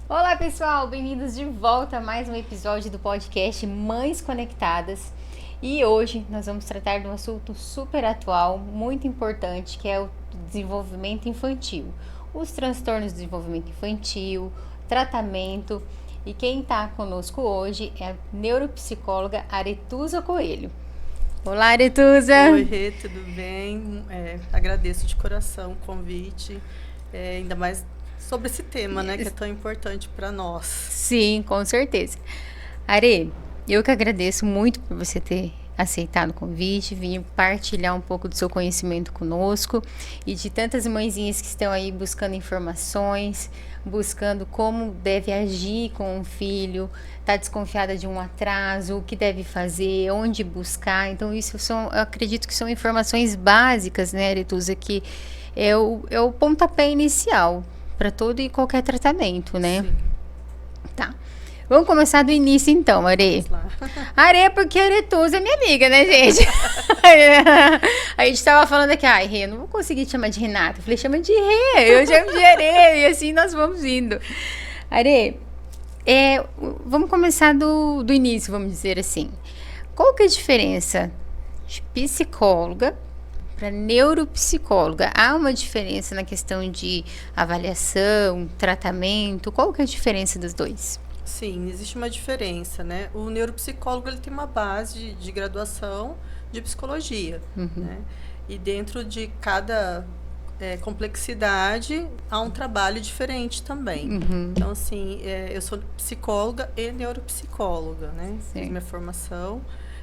Olá pessoal, bem-vindos de volta a mais um episódio do podcast Mães Conectadas. E hoje nós vamos tratar de um assunto super atual, muito importante, que é o desenvolvimento infantil. Os transtornos do desenvolvimento infantil, tratamento. E quem está conosco hoje é a neuropsicóloga Aretusa Coelho. Olá, Aretusa! Oi, Rê, tudo bem? Agradeço de coração o convite, ainda mais sobre esse tema, né, que é tão importante para nós. Sim, com certeza. Are, eu que agradeço muito por você ter aceitado o convite, vir partilhar um pouco do seu conhecimento conosco e de tantas mãezinhas que estão aí buscando informações, buscando como deve agir com um filho, está desconfiada de um atraso, o que deve fazer, onde buscar. Então, eu acredito que são informações básicas, né, Aretusa, que é o pontapé inicial para todo e qualquer tratamento, né? Sim. Tá. Vamos começar do início então, Are. Are, porque a Aretusa é minha amiga, né, gente? A gente tava falando aqui, Rê, eu não vou conseguir te chamar de Renata. Eu falei, chama de Rê, eu chamo de Are, e assim nós vamos indo. Are, vamos começar do início, vamos dizer assim. Qual que é a diferença de psicóloga para neuropsicóloga? Há uma diferença na questão de avaliação, tratamento? Qual que é a diferença dos dois? Sim, existe uma diferença, né? O neuropsicólogo ele tem uma base de graduação de psicologia, né? E dentro de cada complexidade há um trabalho diferente também. Então, assim, eu sou psicóloga e neuropsicóloga, né? Fiz minha formação,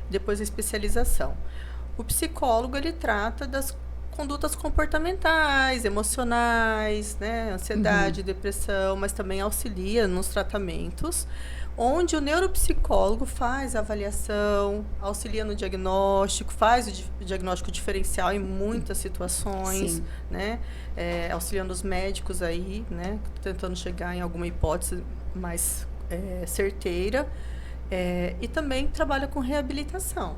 depois a especialização. O psicólogo, ele trata das condutas comportamentais, emocionais, né? Ansiedade, depressão, mas também auxilia nos tratamentos, onde o neuropsicólogo faz a avaliação, auxilia no diagnóstico, faz o diagnóstico diferencial em muitas situações, né? Auxiliando os médicos aí, né? Tentando chegar em alguma hipótese mais certeira, e também trabalha com reabilitação.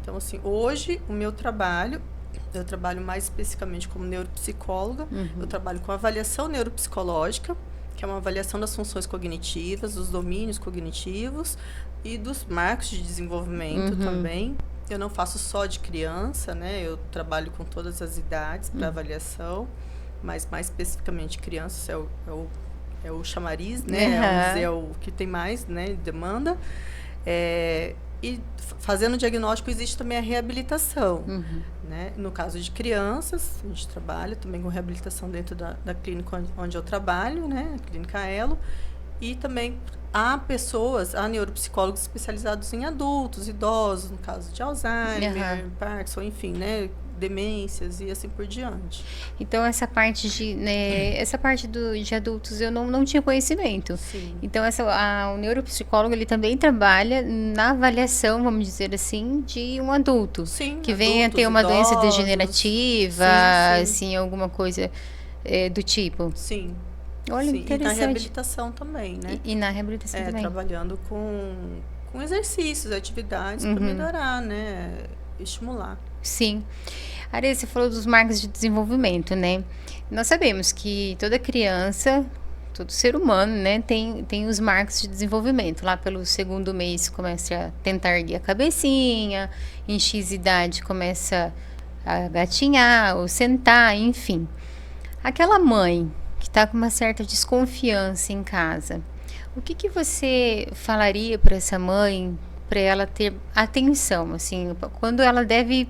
Então, assim, hoje o meu trabalho, eu trabalho mais especificamente como neuropsicóloga, eu trabalho com avaliação neuropsicológica, que é uma avaliação das funções cognitivas, dos domínios cognitivos e dos marcos de desenvolvimento também. Eu não faço só de criança, né? Eu trabalho com todas as idades para avaliação, mas mais especificamente crianças é o chamariz, né? É o que tem mais, né? Demanda. E fazendo o diagnóstico existe também a reabilitação, né? No caso de crianças, a gente trabalha também com reabilitação dentro da clínica onde eu trabalho, né? A Clínica Elo. E também há neuropsicólogos especializados em adultos, idosos, no caso de Alzheimer, Parkinson, enfim, né? Demências e assim por diante. Então essa parte de adultos eu não tinha conhecimento. Sim. Então o neuropsicólogo ele também trabalha na avaliação, vamos dizer assim, de um adulto. Sim, que venha a ter uma doença degenerativa, assim, alguma coisa do tipo. Sim. Olha, interessante. E na reabilitação também, né? E na reabilitação também. Trabalhando com exercícios, atividades para melhorar, né? Estimular. Sim. Are, você falou dos marcos de desenvolvimento, né? Nós sabemos que toda criança, todo ser humano, né, tem os marcos de desenvolvimento. Lá pelo segundo mês começa a tentar erguer a cabecinha, em X idade começa a gatinhar ou sentar, enfim. Aquela mãe que está com uma certa desconfiança em casa, o que você falaria para essa mãe, para ela ter atenção, assim, quando ela deve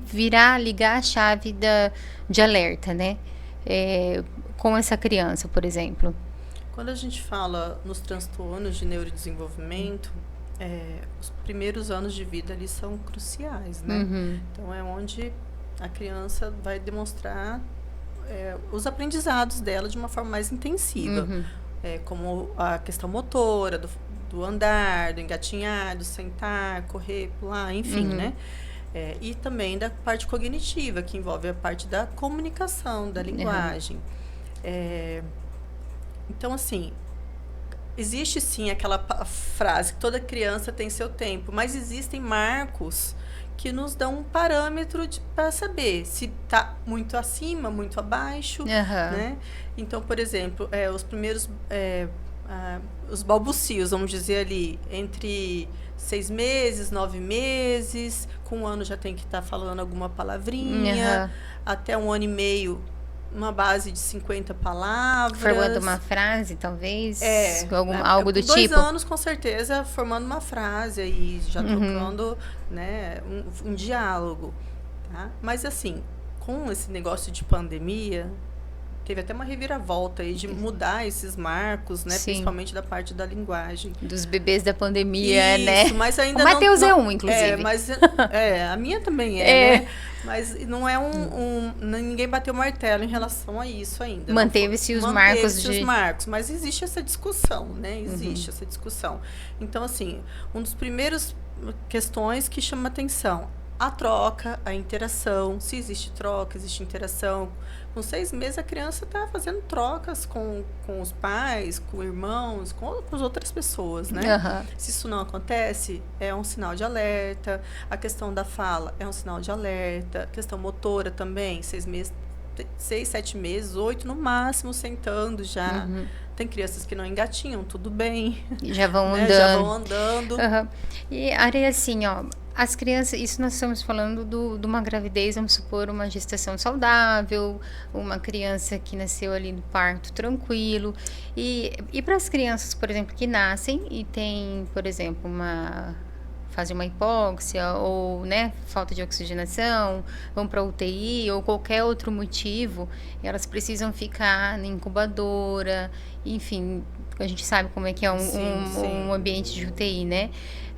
ligar a chave de alerta, né? Com essa criança, por exemplo. Quando a gente fala nos transtornos de neurodesenvolvimento, os primeiros anos de vida ali são cruciais, né? Então é onde a criança vai demonstrar os aprendizados dela de uma forma mais intensiva, como a questão motora, do andar, do engatinhar, do sentar, correr, pular, enfim, né? E também da parte cognitiva, que envolve a parte da comunicação, da linguagem. Então, assim, existe sim aquela frase que toda criança tem seu tempo, mas existem marcos que nos dão um parâmetro para saber se está muito acima, muito abaixo, né? Então, por exemplo, os primeiros, os balbucios, vamos dizer ali, entre 6 meses, 9 meses, com 1 ano já tem que estar falando alguma palavrinha, até 1 ano e meio, uma base de 50 palavras. Formando uma frase, talvez? Algo do 2 tipo? 2 anos, com certeza, formando uma frase aí, já trocando, né, um diálogo. Tá? Mas, assim, com esse negócio de pandemia, teve até uma reviravolta aí de mudar esses marcos, né? Sim. Principalmente da parte da linguagem. Dos bebês da pandemia, né? Mas ainda o Matheus é um, inclusive. Mas, a minha também né? Mas não é ninguém bateu martelo em relação a isso ainda. Manteve-se os marcos os marcos, mas existe essa discussão, né? Existe essa discussão. Então, assim, um dos primeiros questões que chama atenção, a troca, a interação, se existe troca, existe interação. Com 6 meses, a criança está fazendo trocas com os pais, com irmãos, com as outras pessoas, né? Se isso não acontece, é um sinal de alerta. A questão da fala é um sinal de alerta. A questão motora também, 6 meses, 6, 7 meses, 8 no máximo, sentando já. Tem crianças que não engatinham, tudo bem. Já vão né? andando. Já vão andando. E, Ari, assim, ó, as crianças, isso nós estamos falando de uma gravidez, vamos supor, uma gestação saudável, uma criança que nasceu ali no parto tranquilo. E para as crianças, por exemplo, que nascem e tem, por exemplo, fazem uma hipóxia ou, né, falta de oxigenação, vão para UTI ou qualquer outro motivo, elas precisam ficar na incubadora, enfim, a gente sabe como é que é um ambiente de UTI, né?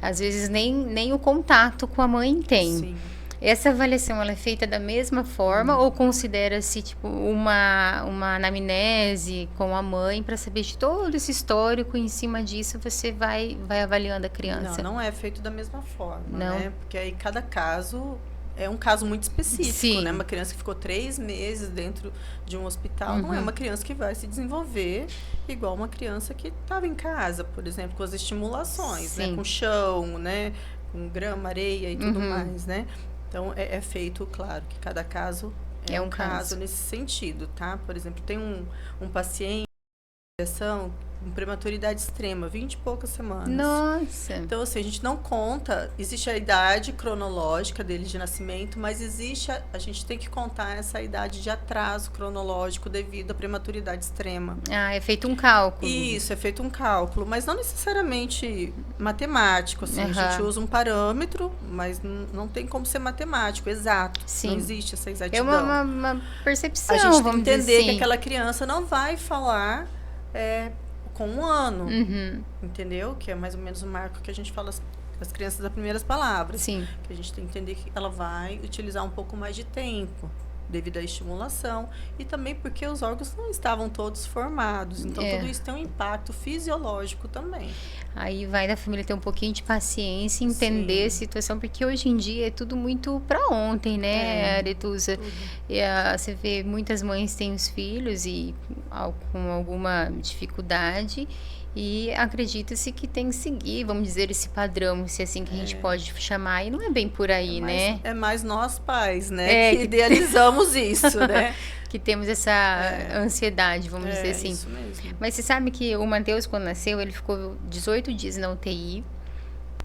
Às vezes nem o contato com a mãe tem. Sim. Essa avaliação, ela é feita da mesma forma ou considera-se tipo uma anamnese com a mãe para saber de todo esse histórico e em cima disso você vai avaliando a criança? Não é feito da mesma forma, não. Né? Porque aí cada caso é um caso muito específico, Sim. né? Uma criança que ficou 3 meses dentro de um hospital não é uma criança que vai se desenvolver igual uma criança que estava em casa, por exemplo, com as estimulações, né? Com chão, né? Com grama, areia e tudo mais, né? Então, é feito, claro, que cada caso é um caso nesse sentido, tá? Por exemplo, tem um paciente com prematuridade extrema, 20 e poucas semanas. Nossa! Então, assim, a gente não conta, existe a idade cronológica dele de nascimento, mas existe, a gente tem que contar essa idade de atraso cronológico devido à prematuridade extrema. É feito um cálculo. Isso, é feito um cálculo, mas não necessariamente matemático, assim, a gente usa um parâmetro, mas não tem como ser matemático, exato. Sim. Não existe essa exatidão. É uma percepção, a gente vamos tem que entender assim. que aquela criança não vai falar com 1 ano, entendeu? Que é mais ou menos o marco que a gente fala as crianças das primeiras palavras. Sim. Que a gente tem que entender que ela vai utilizar um pouco mais de tempo devido à estimulação e também porque os órgãos não estavam todos formados. Então, tudo isso tem um impacto fisiológico também. Aí vai da família ter um pouquinho de paciência, entender a situação, porque hoje em dia é tudo muito para ontem, né, Aretusa? Você vê, muitas mães têm os filhos e com alguma dificuldade e acredita-se que tem que seguir, vamos dizer, esse padrão, se é assim que a gente pode chamar, e não é bem por aí, né? É mais nós pais, né, que idealizamos isso, né? Que temos essa ansiedade, vamos dizer assim. Isso mesmo. Mas você sabe que o Matheus, quando nasceu, ele ficou 18 dias na UTI,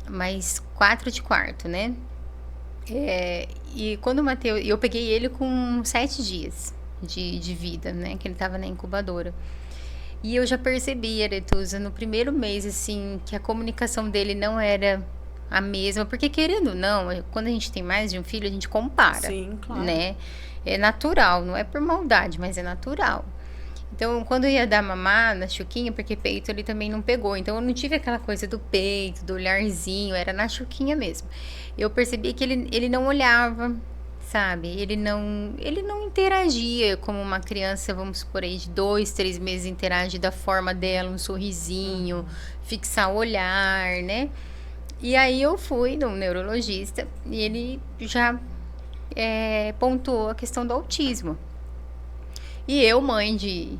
mais 4 de quarto, né? E quando o Matheus... Eu peguei ele com 7 dias de vida, né? Que ele estava na incubadora. E eu já percebi, Aretusa, no primeiro mês, assim, que a comunicação dele não era a mesma. Porque, querendo ou não, quando a gente tem mais de um filho, a gente compara. Sim, claro. Né? É natural, não é por maldade, mas é natural. Então, quando eu ia dar mamar na Chuquinha, porque peito ele também não pegou. Então, eu não tive aquela coisa do peito, do olharzinho, era na Chuquinha mesmo. Eu percebi que ele não olhava, sabe? Ele não interagia como uma criança, vamos supor aí, de 2, 3 meses interage da forma dela, um sorrisinho, fixar o olhar, né? E aí eu fui no neurologista e ele já pontuou a questão do autismo. E eu, mãe de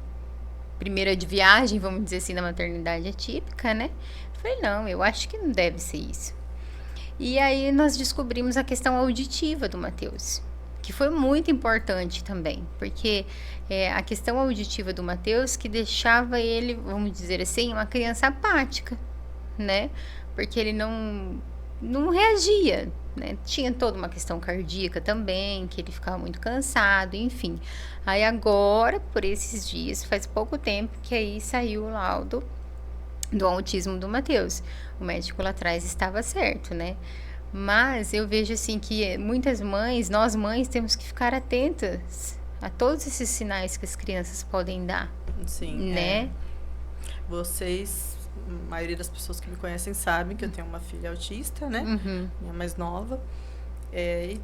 primeira de viagem, vamos dizer assim, na maternidade atípica, né? Falei, não, eu acho que não deve ser isso. E aí nós descobrimos a questão auditiva do Matheus, que foi muito importante também, porque a questão auditiva do Matheus que deixava ele, vamos dizer assim, uma criança apática, né? Porque ele não reagia, né? Tinha toda uma questão cardíaca também, que ele ficava muito cansado, enfim. Aí agora, por esses dias, faz pouco tempo que aí saiu o laudo do autismo do Matheus. O médico lá atrás estava certo, né? Mas eu vejo assim que muitas mães, nós mães, temos que ficar atentas a todos esses sinais que as crianças podem dar. Sim, né? Vocês, a maioria das pessoas que me conhecem sabem que eu tenho uma filha autista, né? Minha mais nova.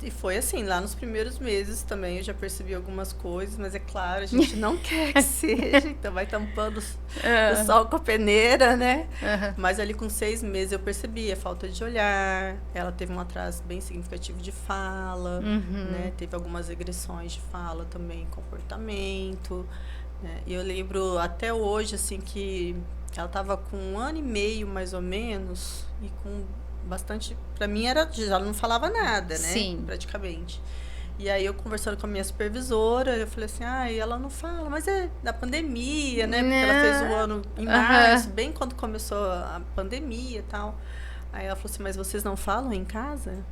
E foi assim, lá nos primeiros meses também eu já percebi algumas coisas, mas é claro, a gente não quer que seja, então vai tampando o sol com a peneira, né? Mas ali com 6 meses eu percebi a falta de olhar, ela teve um atraso bem significativo de fala, né? Teve algumas regressões de fala também, comportamento, né? E eu lembro até hoje, assim, que ela estava com 1 ano e meio, mais ou menos, e com bastante, para mim já não falava nada, né? Sim. Praticamente. E aí eu conversando com a minha supervisora, eu falei assim, ela não fala, mas é da pandemia, né? Porque ela fez o ano em março, bem quando começou a pandemia e tal. Aí ela falou assim, mas vocês não falam em casa?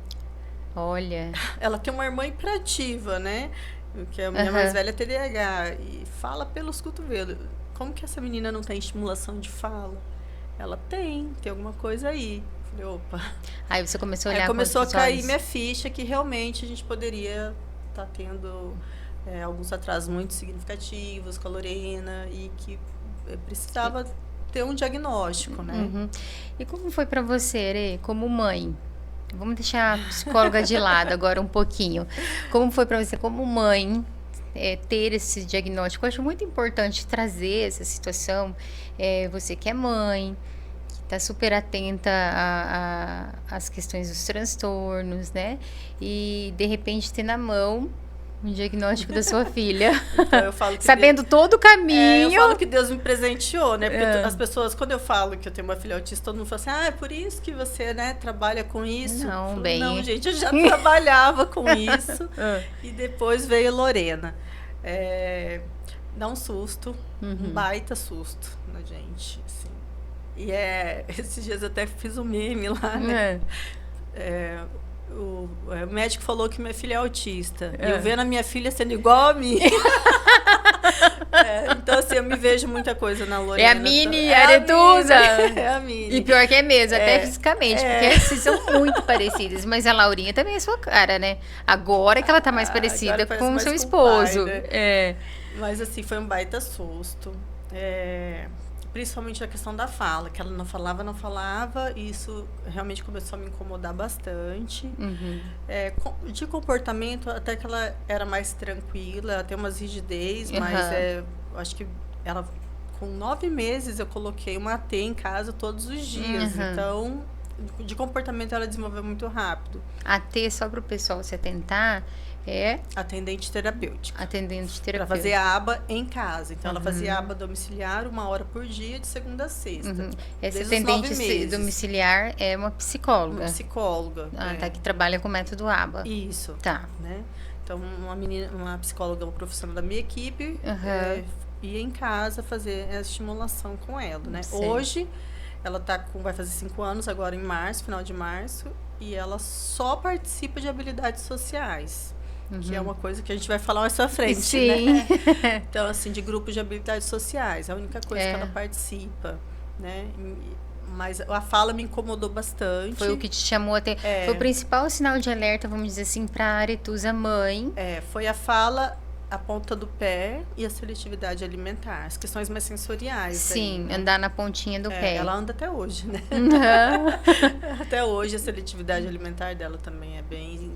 Olha. Ela tem uma irmã hiperativa, né? Que a minha mais velha é TDAH e fala pelos cotovelos. Como que essa menina não tem estimulação de fala? Ela tem alguma coisa aí. Falei, opa. Aí você começou a olhar. Aí começou a cair minha ficha que realmente a gente poderia estar tendo alguns atrasos muito significativos com a Lorena e que precisava ter um diagnóstico, né? E como foi para você, Ere, como mãe? Vamos deixar a psicóloga de lado agora um pouquinho. Como foi para você, como mãe, ter esse diagnóstico? Eu acho muito importante trazer essa situação. Você que é mãe, tá super atenta às questões dos transtornos, né? E de repente ter na mão um diagnóstico da sua filha. Então, eu falo que sabendo todo o caminho. Eu falo que Deus me presenteou, né? Porque as pessoas, quando eu falo que eu tenho uma filha autista, todo mundo fala assim, é por isso que você, né, trabalha com isso. Não, falo, bem. Não, gente, eu já trabalhava com isso. E depois veio a Lorena. Dá um susto, um baita susto na gente, assim. E esses dias eu até fiz um meme lá, né? O médico falou que minha filha é autista. E eu vendo a minha filha sendo igual a mim. Então, assim, eu me vejo muita coisa na Lorena. É a Mini Aretusa. É a Mini. E pior que é mesmo, até fisicamente. Porque vocês são muito parecidas. Mas a Laurinha também é sua cara, né? Agora que ela tá mais parecida com o seu esposo. Pai, né? Mas, assim, foi um baita susto. Principalmente a questão da fala, que ela não falava, e isso realmente começou a me incomodar bastante. De comportamento, até que ela era mais tranquila, ela tem umas rigidez, mas acho que ela, com 9 meses, eu coloquei uma AT em casa todos os dias. Então, de comportamento, ela desenvolveu muito rápido. AT, só para o pessoal se atentar, atendente terapêutica. Atendente terapêutica. Para fazer a aba em casa. Então, ela fazia aba domiciliar 1 hora por dia, de segunda a sexta. Essa atendente domiciliar é uma psicóloga. Uma psicóloga. Tá, que trabalha com o método ABA. Isso. Tá. Né? Então, uma psicóloga, uma profissional da minha equipe, ia em casa fazer a estimulação com ela, né? Hoje, ela vai fazer 5 anos, agora em março, final de março, e ela só participa de habilidades sociais. Que é uma coisa que a gente vai falar mais pra frente, Sim. né? Então, assim, de grupos de habilidades sociais, é a única coisa que ela participa, né? Mas a fala me incomodou bastante. Foi o que te chamou até. Foi o principal sinal de alerta, vamos dizer assim, pra Aretusa mãe. Foi a fala, a ponta do pé e a seletividade alimentar, as questões mais sensoriais. Sim, aí, né? Andar na pontinha do pé. Ela anda até hoje, né? Até hoje a seletividade alimentar dela também é bem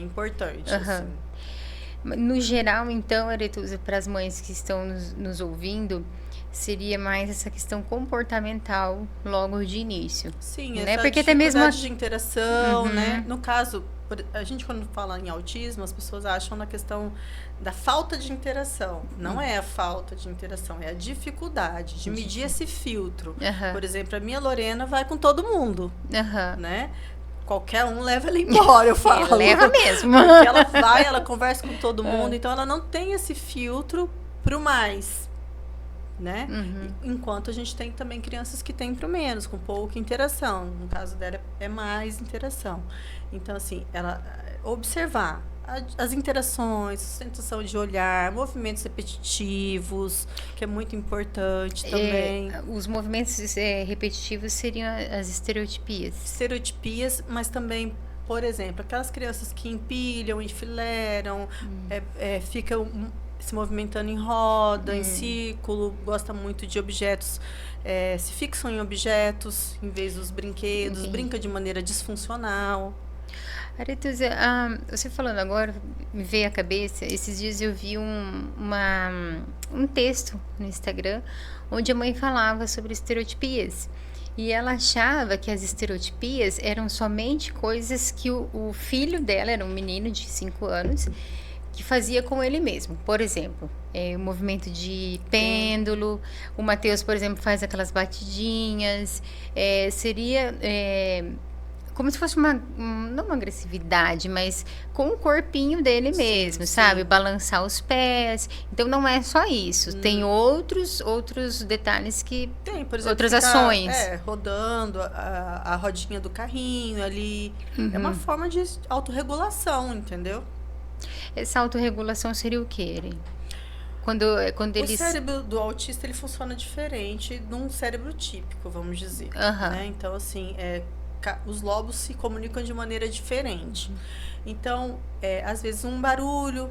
importante. Assim. No geral, então, Aretusa, para as mães que estão nos ouvindo, seria mais essa questão comportamental logo de início. Sim, né? essa Porque até mesmo de interação, né? No caso, A gente, quando fala em autismo, as pessoas acham na questão da falta de interação. Não é a falta de interação, é a dificuldade de medir esse filtro. Por exemplo, a minha Lorena vai com todo mundo, né? Qualquer um leva ela embora, eu falo. Leva mesmo. Porque ela vai, ela conversa com todo mundo, então ela não tem esse filtro pro mais, né? Enquanto a gente tem também crianças que têm pro menos, com pouca interação. No caso dela é mais interação. Então, assim, ela observar as interações, sustentação de olhar, movimentos repetitivos, que é muito importante também. Os movimentos repetitivos seriam as estereotipias. Estereotipias, mas também, por exemplo, aquelas crianças que empilham, enfileiram, ficam se movimentando em roda, em círculo, gosta muito de objetos, se fixam em objetos em vez dos brinquedos, brinca de maneira disfuncional. Aretusa, você falando agora, me veio à cabeça, esses dias eu vi um texto no Instagram, onde a mãe falava sobre estereotipias. E ela achava que as estereotipias eram somente coisas que o filho dela, era um menino de 5 anos, que fazia com ele mesmo. Por exemplo, o movimento de pêndulo, o Matheus, por exemplo, faz aquelas batidinhas, seria como se fosse não uma agressividade, mas com o corpinho dele mesmo, sabe? Balançar os pés. Então, não é só isso. Tem outros detalhes que... Tem, por exemplo, outras ações. Rodando a rodinha do carrinho ali. É uma forma de autorregulação, entendeu? Essa autorregulação seria o quê, Eri? Quando eles... O cérebro do autista, ele funciona diferente de um cérebro típico, vamos dizer. Né? Então, assim, os lobos se comunicam de maneira diferente. Então, às vezes um barulho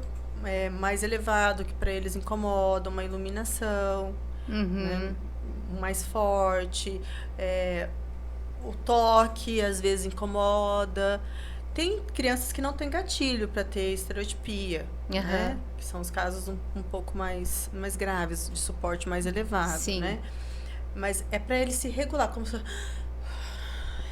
mais elevado, que para eles incomoda, uma iluminação né, mais forte, o toque às vezes incomoda. Tem crianças que não têm gatilho para ter estereotipia, né? Que são os casos um pouco mais graves, de suporte mais elevado, né? Mas é para ele se regular, como se...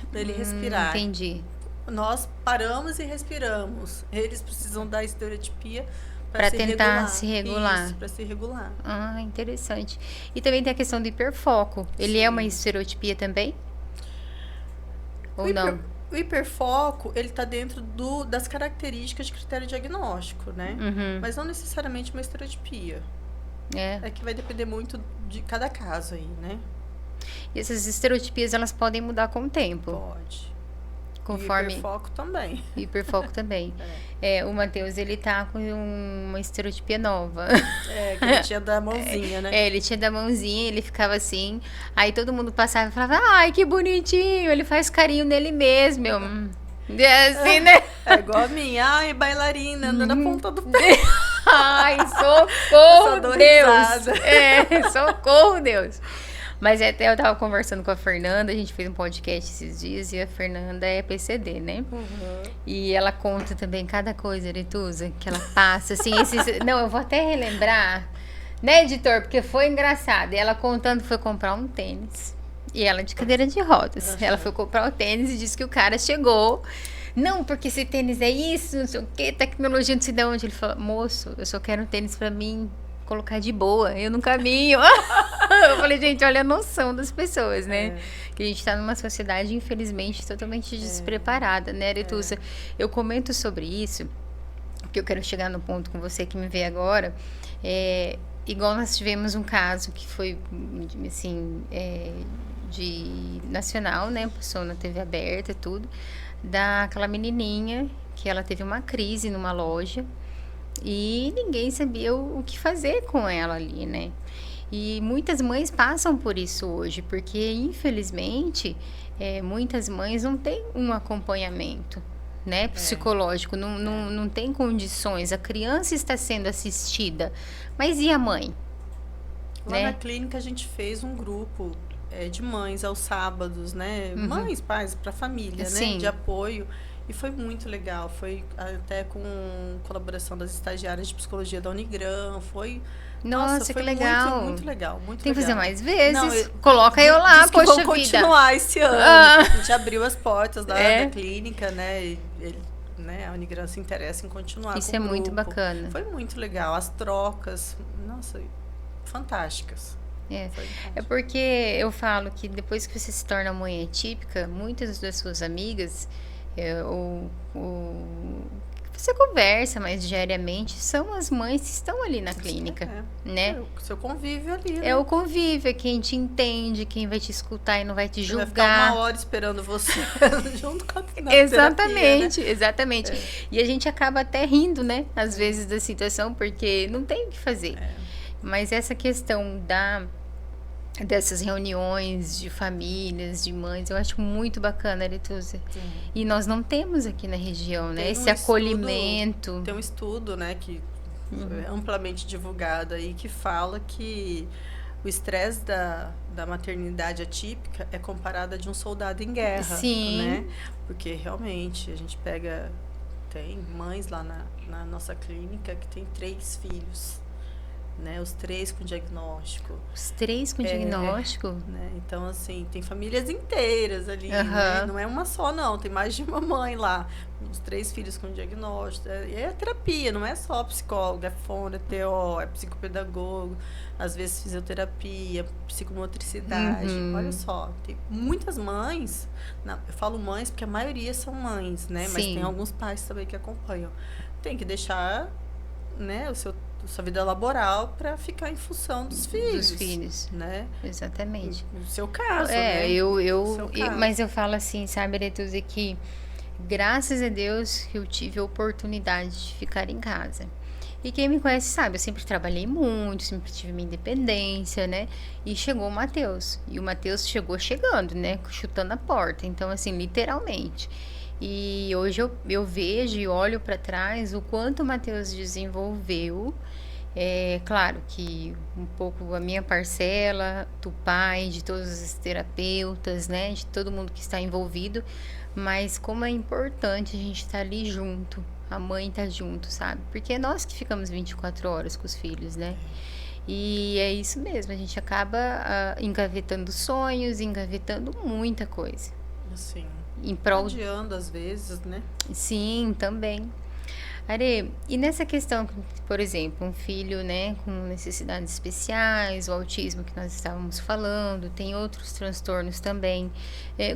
para ele respirar. Entendi. Nós paramos e respiramos. Eles precisam da estereotipia para tentar se regular. Isso, para se regular. Interessante. E também tem a questão do hiperfoco. Ele é uma estereotipia também? Ou não? O hiperfoco, ele está dentro das características de critério diagnóstico, né? Mas não necessariamente uma estereotipia. É que vai depender muito de cada caso aí, né? E essas estereotipias, elas podem mudar com o tempo? Pode. Conforme... E hiperfoco também. Hiperfoco também. O Matheus, ele tá com uma estereotipia nova. Que ele tinha da mãozinha, né? Ele tinha da mãozinha, ele ficava assim. Aí todo mundo passava e falava, ai, que bonitinho, ele faz carinho nele mesmo. Assim, né? É igual a mim. Ai, bailarina, andando na ponta do pé. Ai, socorro, Deus. Socorro, Deus. Mas até eu tava conversando com a Fernanda, a gente fez um podcast esses dias, e a Fernanda é PCD, né? E ela conta também cada coisa, Aretusa, que ela passa, assim, Não, eu vou até relembrar, né, editor? Porque foi engraçado. E ela contando, foi comprar um tênis. E ela de cadeira de rodas. Ela foi comprar o tênis e disse que o cara chegou. Não, porque esse tênis é isso, não sei o quê, tecnologia não sei de onde. Ele falou, moço, eu só quero um tênis pra mim colocar de boa, eu no caminho. Eu falei, gente, olha a noção das pessoas, né? Que a gente tá numa sociedade, infelizmente, totalmente despreparada, né, Aretusa? Eu comento sobre isso, porque eu quero chegar no ponto com você que me vê agora. Igual nós tivemos um caso que foi, assim, de nacional, né? Passou na TV aberta e tudo, daquela menininha que ela teve uma crise numa loja, e ninguém sabia o que fazer com ela ali, né? E muitas mães passam por isso hoje, porque infelizmente muitas mães não têm um acompanhamento, né, psicológico, não tem condições. A criança está sendo assistida, mas e a mãe? Lá na clínica a gente fez um grupo de mães aos sábados, né? Mães, pais, para a família, né? De apoio. E foi muito legal, foi até com colaboração das estagiárias de psicologia da Unigran, Nossa, que legal. Muito legal, muito Tem legal. que fazer mais vezes. Coloca eu lá, poxa vida. Continuar esse ano. A gente abriu as portas lá da clínica, né? né, a Unigran se interessa em continuar Isso com é o muito grupo. bacana. Foi muito legal. As trocas, nossa, fantásticas. É. Foi É fantástico. porque eu falo que depois que você se torna mãe atípica, muitas das suas amigas, ou que você conversa mais diariamente, são as mães que estão ali na clínica, É, né? o seu convívio ali, É né? o convívio, é quem te entende, quem vai te escutar e não vai te Você vai ficar uma julgar. hora esperando você junto com a terapia, né? Exatamente, exatamente. E a gente acaba até rindo, né? Às vezes da situação, porque não tem o que fazer. Mas essa questão dessas reuniões de famílias, de mães, eu acho muito bacana, Aretusa. E nós não temos aqui na região, né? Tem Esse acolhimento. Tem um estudo, né, que é amplamente divulgado aí, que fala que o estresse da maternidade atípica é comparado a de um soldado em guerra, né? Sim, Porque realmente a gente tem mães lá na nossa clínica que tem 3 filhos, né? Os 3 com diagnóstico. os 3 com diagnóstico. Né? Então, assim, tem famílias inteiras ali, né? Aham. Não é uma só, não. Tem mais de uma mãe lá. Os 3 filhos com diagnóstico. E é terapia, não é só psicólogo, é fono, é TO, é psicopedagogo, às vezes fisioterapia, psicomotricidade. Olha só, tem muitas mães, eu falo mães porque a maioria são mães, né? Mas Sim. tem alguns pais também que acompanham. Tem que deixar, né, sua vida laboral para ficar em função dos filhos. Né? Exatamente. No seu caso, né? No seu caso. Mas eu falo assim, sabe, Aretusa, que graças a Deus que eu tive a oportunidade de ficar em casa. E quem me conhece sabe, eu sempre trabalhei muito, sempre tive minha independência, né? E chegou o Matheus. E o Matheus chegou chegando, né? Chutando a porta. Então, assim, literalmente. E hoje eu vejo e olho para trás o quanto o Matheus desenvolveu. É claro que um pouco a minha parcela, do pai, de todos os terapeutas, né? De todo mundo que está envolvido. Mas como é importante a gente estar ali junto, a mãe tá junto, sabe? Porque é nós que ficamos 24 horas com os filhos, né? E é isso mesmo, a gente acaba engavetando sonhos, engavetando muita coisa. Assim, Em prol... adiando às vezes, né? Sim, também. Are, e nessa questão, por exemplo, um filho, né, com necessidades especiais, o autismo que nós estávamos falando, tem outros transtornos também.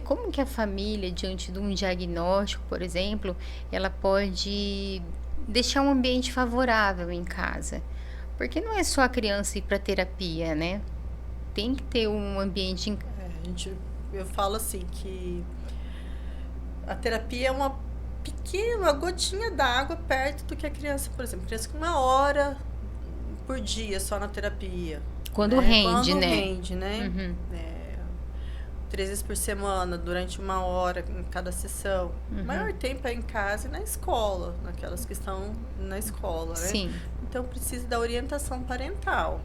Como que a família, diante de um diagnóstico, por exemplo, ela pode deixar um ambiente favorável em casa? Porque não é só a criança ir para terapia, né? Tem que ter um ambiente... Eu falo assim que a terapia é uma gotinha d'água perto do que a criança, por exemplo, criança com 1 hora por dia só na terapia. Quando né? rende, Quando né? rende, né? 3 vezes por semana, durante 1 hora em cada sessão. O maior tempo é em casa e na escola, naquelas que estão na escola, né? Sim. Então, precisa da orientação parental,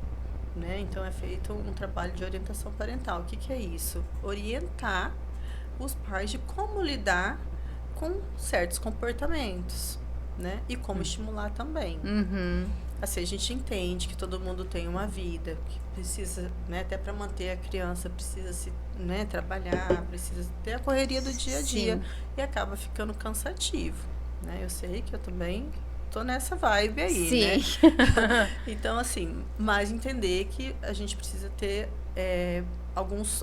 né? Então, é feito um trabalho de orientação parental. O que que é isso? Orientar os pais de como lidar com certos comportamentos, né? E como estimular também. Assim, a gente entende que todo mundo tem uma vida, que precisa, né, até para manter a criança, precisa se, né, trabalhar, precisa ter a correria do dia a dia. Sim. E acaba ficando cansativo, né? Eu sei que eu também tô nessa vibe aí, Sim. né? Então, assim, mas entender que a gente precisa ter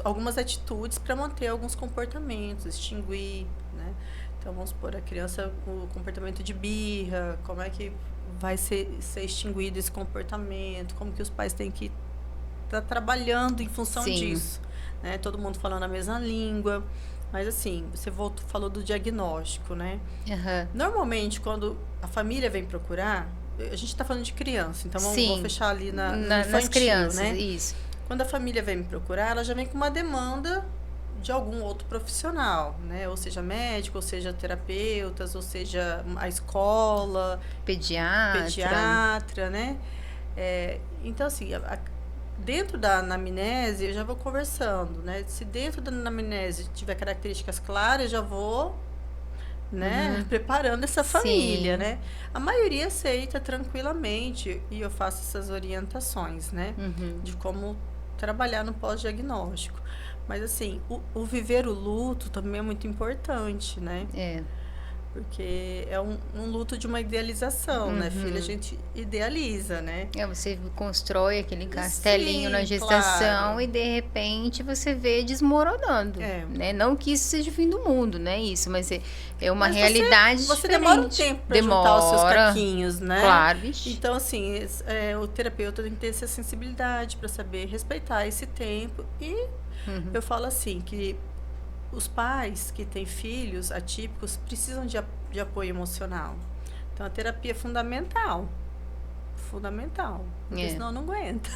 algumas atitudes para manter alguns comportamentos, extinguir, né? Então, vamos supor, a criança, o comportamento de birra, como é que vai ser extinguido esse comportamento, como que os pais têm que estar trabalhando em função Sim. disso, né? Todo mundo falando a mesma língua, mas assim, você falou do diagnóstico, né? Normalmente, quando a família vem procurar, a gente está falando de criança, então vamos fechar ali no infantil, nas crianças, né? isso. Quando a família vem me procurar, ela já vem com uma demanda de algum outro profissional, né? Ou seja, médico, ou seja, terapeutas, ou seja, a escola, pediatra, né? Então, assim, dentro da anamnese, eu já vou conversando, né? Se dentro da anamnese tiver características claras, eu já vou, né, preparando essa família, Sim. né? A maioria aceita tranquilamente e eu faço essas orientações, né? De como trabalhar no pós-diagnóstico. Mas, assim, o viver o luto também é muito importante, né? Porque é um luto de uma idealização, né? Filha, a gente idealiza, né? Você constrói aquele castelinho na gestação claro. e de repente você vê desmoronando, né? Não que isso seja o fim do mundo, não é isso, mas é uma realidade você diferente. demora um tempo para juntar os seus caquinhos, né? Claro, bicho. Então, assim, o terapeuta tem que ter essa sensibilidade para saber respeitar esse tempo. E eu falo assim, que os pais que têm filhos atípicos precisam de apoio emocional. Então, a terapia é fundamental. Fundamental. Porque senão não aguenta.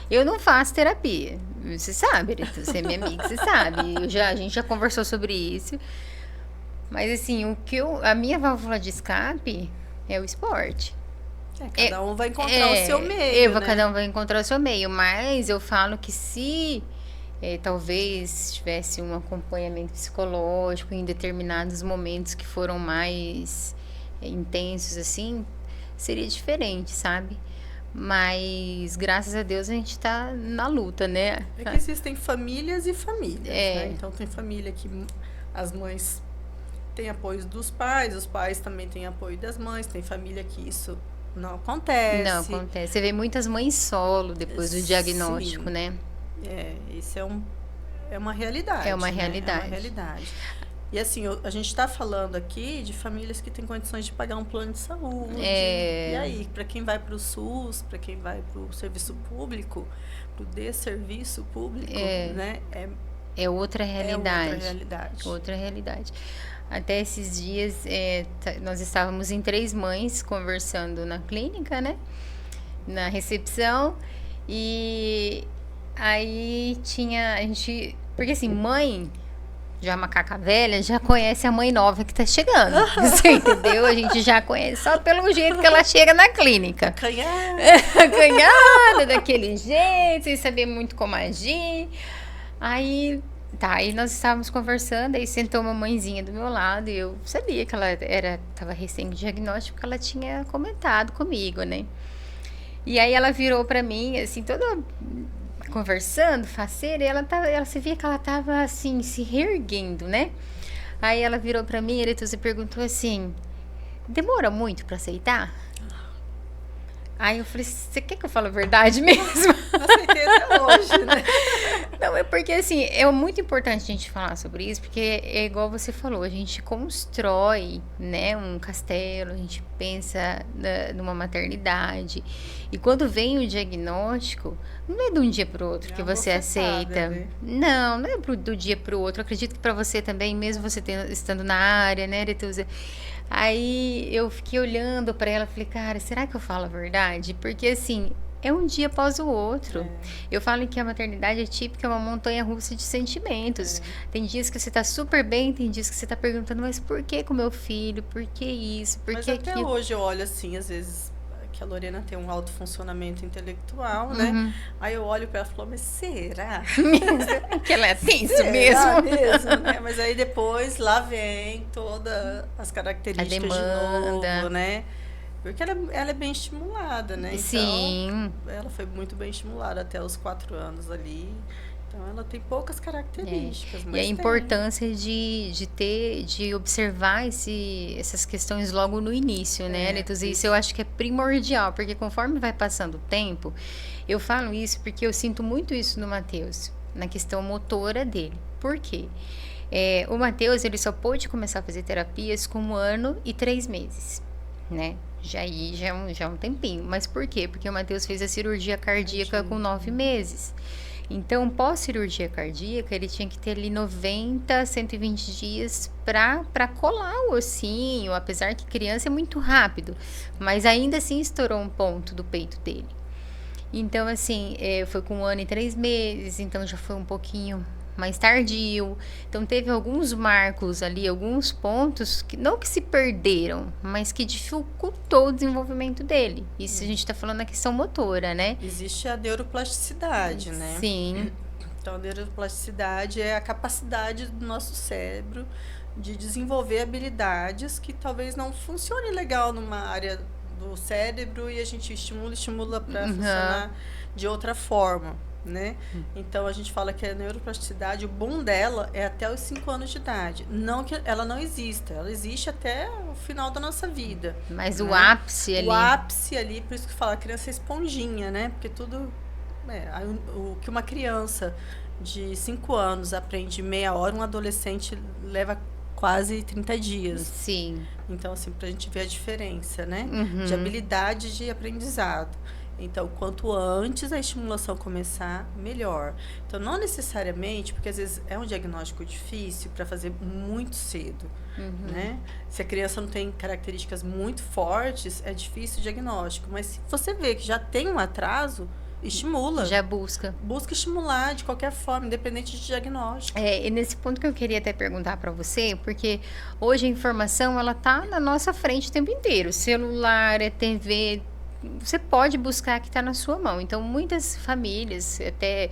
Eu não faço terapia. Você sabe, você é minha amiga, você sabe. A gente já conversou sobre isso. Mas, assim, a minha válvula de escape é o esporte. Cada um vai encontrar o seu meio, né? Cada um vai encontrar o seu meio. Mas eu falo que se... talvez tivesse um acompanhamento psicológico em determinados momentos que foram mais intensos, assim, seria diferente, sabe? Mas, graças a Deus, a gente tá na luta, né? É que existem famílias e famílias, né? Então, tem família que as mães têm apoio dos pais, os pais também têm apoio das mães, tem família que isso não acontece. Não acontece. Você vê muitas mães solo depois do diagnóstico, né? Isso é uma realidade. É uma né? realidade. É uma realidade. E assim, a gente está falando aqui de famílias que têm condições de pagar um plano de saúde. E aí, para quem vai para o SUS, para quem vai para o serviço público, para o desserviço público, né? É outra realidade. É outra realidade. Outra realidade. Até esses dias, nós estávamos em 3 mães conversando na clínica, né? Na recepção. E aí a gente... Porque assim, mãe, já macaca velha, já conhece a mãe nova que tá chegando. Você entendeu? A gente já conhece só pelo jeito que ela chega na clínica. Acanhada, daquele jeito, sem saber muito como agir. Aí nós estávamos conversando, aí sentou uma mãezinha do meu lado e eu sabia que ela estava recém-diagnóstico, porque ela tinha comentado comigo, né? E aí ela virou pra mim, assim, toda conversando, faceira, e ela se via que ela tava, assim, se reerguendo, né? Aí ela virou pra mim, e perguntou assim, demora muito pra aceitar? Aí eu falei, você quer que eu fale a verdade mesmo? Não aceitei até hoje, né? Não, é porque assim, é muito importante a gente falar sobre isso, porque é igual você falou, a gente constrói, né, um castelo, a gente pensa numa maternidade, e quando vem o diagnóstico, não é de um dia para o outro que você aceita. Né? Não é do dia para o outro. Eu acredito que para você também, mesmo você estando na área, né, Aretusa? Aí eu fiquei olhando para ela e falei, cara, será que eu falo a verdade? Porque assim, é um dia após o outro. Eu falo que a maternidade é típica, é uma montanha-russa de sentimentos. Tem dias que você tá super bem, tem dias que você tá perguntando, mas por que com meu filho? Por que isso? Por mas que até aquilo? hoje eu olho assim, às vezes, que a Lorena tem um alto funcionamento intelectual, né? Aí eu olho para ela e falo, mas será? Que ela tem isso mesmo? Né? Mas aí depois lá vem todas as características de novo, né? Porque ela é bem estimulada, né? Sim. Então, ela foi muito bem estimulada até os 4 anos ali. Então, ela tem poucas características. Mas e a importância de observar essas questões logo no início, né, Letus? Isso eu acho que é primordial, porque conforme vai passando o tempo, eu falo isso porque eu sinto muito isso no Matheus, na questão motora dele. Por quê? O Matheus, ele só pôde começar a fazer terapias com 1 ano e 3 meses, né? Já é um tempinho. Mas por quê? Porque o Matheus fez a cirurgia cardíaca com 9 meses. Então, pós-cirurgia cardíaca, ele tinha que ter ali 90, 120 dias para colar o ossinho, apesar que criança é muito rápido, mas ainda assim estourou um ponto do peito dele. Então, assim, foi com 1 ano e 3 meses, então já foi um pouquinho mais tardio. Então, teve alguns marcos ali, alguns pontos que não que se perderam, mas que dificultou o desenvolvimento dele. Isso a gente está falando na questão motora, né? Existe a neuroplasticidade, né? Sim. Então, a neuroplasticidade é a capacidade do nosso cérebro de desenvolver habilidades que talvez não funcione legal numa área do cérebro e a gente estimula para funcionar de outra forma. né? Então a gente fala que a neuroplasticidade, o bom dela é até os 5 anos de idade. Não que ela não exista, ela existe até o final da nossa vida. Mas né? o ápice ali. O ápice ali, por isso que fala, a criança é esponjinha, né? Porque tudo. Aí o que uma criança de 5 anos aprende meia hora, um adolescente leva quase 30 dias. Sim. Então, assim, pra gente ver a diferença, né? Uhum. De habilidade de aprendizado. Então, quanto antes a estimulação começar, melhor. Então, não necessariamente, porque às vezes é um diagnóstico difícil para fazer muito cedo, né? Se a criança não tem características muito fortes, é difícil o diagnóstico. Mas se você vê que já tem um atraso, estimula. Já busca. Busca estimular de qualquer forma, independente de diagnóstico. E nesse ponto que eu queria até perguntar para você, porque hoje a informação, ela tá na nossa frente o tempo inteiro. Celular, é TV, você pode buscar que está na sua mão. Então, muitas famílias, até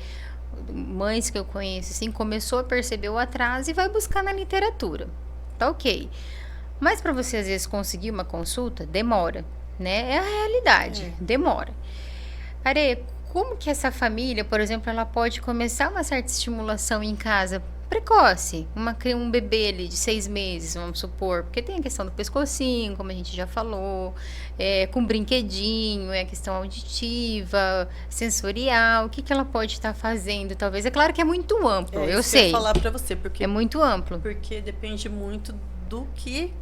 mães que eu conheço, assim, começou a perceber o atraso e vai buscar na literatura. Tá ok. Mas para você, às vezes, conseguir uma consulta, demora, né? É a realidade, demora. Areia, como que essa família, por exemplo, ela pode começar uma certa estimulação em casa precoce? Um bebê ali de 6 meses, vamos supor, porque tem a questão do pescocinho, como a gente já falou, com brinquedinho, a questão auditiva, sensorial, o que ela pode estar fazendo, talvez. É claro que é muito amplo, eu sei. Eu ia falar para você, porque é muito amplo. Porque depende muito do que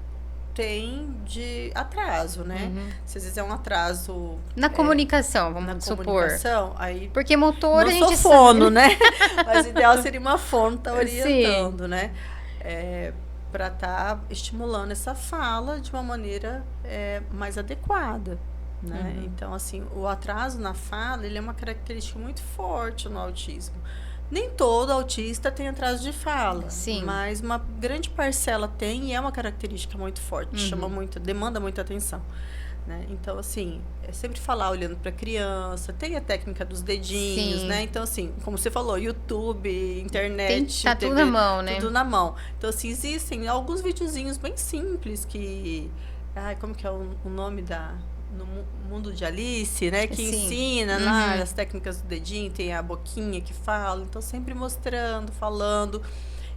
tem de atraso, né? Se às vezes é um atraso na comunicação, vamos supor. Comunicação, aí porque motor não a gente sou fono, sabe. né? Mas o ideal seria uma fono tá orientando, Sim. né? Para estar estimulando essa fala de uma maneira mais adequada, né? Então, assim, o atraso na fala, ele é uma característica muito forte no autismo. Nem todo autista tem atraso de fala, Sim. Mas uma grande parcela tem e é uma característica muito forte, demanda muita atenção. Né? Então, assim, é sempre falar olhando para a criança, tem a técnica dos dedinhos, né? Então, assim, como você falou, YouTube, internet, tá TV, tudo na mão, né? Tudo na mão. Então, assim, existem alguns videozinhos bem simples que... como que é o nome no mundo de Alice, né? Que ensina lá as técnicas do dedinho, tem a boquinha que fala. Então, sempre mostrando, falando,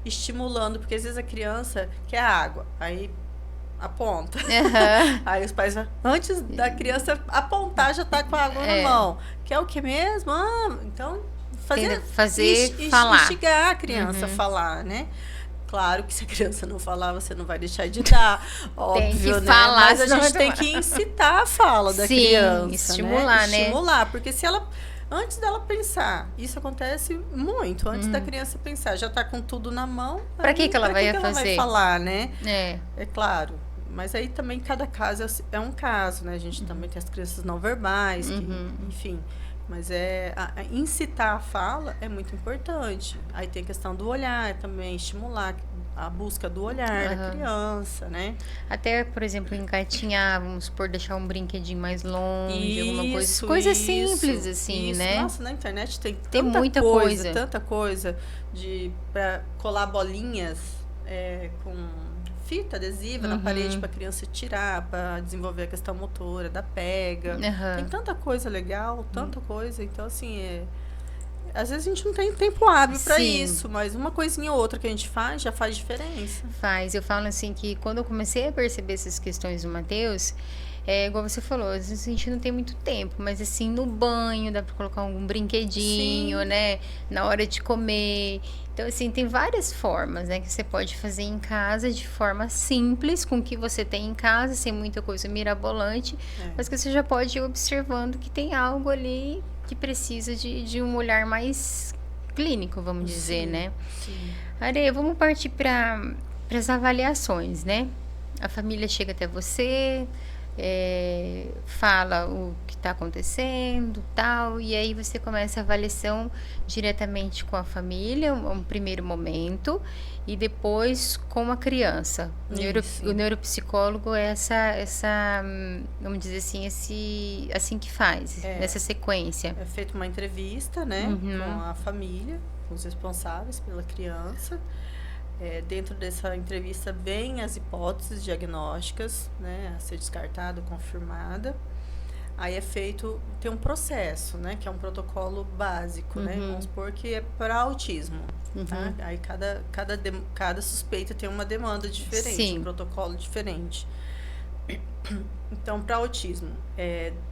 estimulando, porque às vezes a criança quer água, aí aponta. Aí os pais, antes da criança apontar, já tá com a água na mão. Quer o que mesmo? Então, falar. Instigar a criança a falar, né? Claro que se a criança não falar, você não vai deixar de dar, óbvio, tem que né? falar, mas a gente tem que incitar a fala da criança, estimular, né? Estimular, porque se ela, antes dela pensar, isso acontece muito, antes da criança pensar, já está com tudo na mão, para que ela vai fazer? Ela vai falar, né? É claro. Mas aí também cada caso é um caso, né? A gente também tem as crianças não verbais, enfim... Mas incitar a fala é muito importante. Aí tem a questão do olhar também, estimular a busca do olhar da criança, né? Até, por exemplo, engatinhar, vamos supor, deixar um brinquedinho mais longe, alguma coisa. Coisas simples, assim, né? Nossa, na internet tem muita coisa. Tanta coisa para colar bolinhas com fita adesiva na parede para a criança tirar, para desenvolver a questão motora, da pega. Tem tanta coisa legal, tanta coisa. Então, assim, às vezes a gente não tem tempo hábil para isso, mas uma coisinha ou outra que a gente faz já faz diferença. Faz. Eu falo assim que quando eu comecei a perceber essas questões do Matheus, igual você falou, às vezes a gente não tem muito tempo, mas assim, no banho dá para colocar um brinquedinho, né? Na hora de comer. Então, assim, tem várias formas, né, que você pode fazer em casa de forma simples, com o que você tem em casa, sem muita coisa mirabolante, mas que você já pode ir observando que tem algo ali que precisa de um olhar mais clínico, vamos dizer, né? Sim. Areia, vamos partir para as avaliações, né? A família chega até você, fala o que está acontecendo, tal, e aí você começa a avaliação diretamente com a família, um primeiro momento, e depois com a criança. O neuropsicólogo é essa, vamos dizer assim, assim que faz, nessa sequência. É feita uma entrevista, né, com a família, com os responsáveis pela criança. Dentro dessa entrevista vem as hipóteses diagnósticas, né, a ser descartada, confirmada. Aí é feito, tem um processo, né? Que é um protocolo básico, né? Vamos supor que é para autismo, tá? Aí cada suspeita tem uma demanda diferente, Sim. um protocolo diferente. Então, para autismo,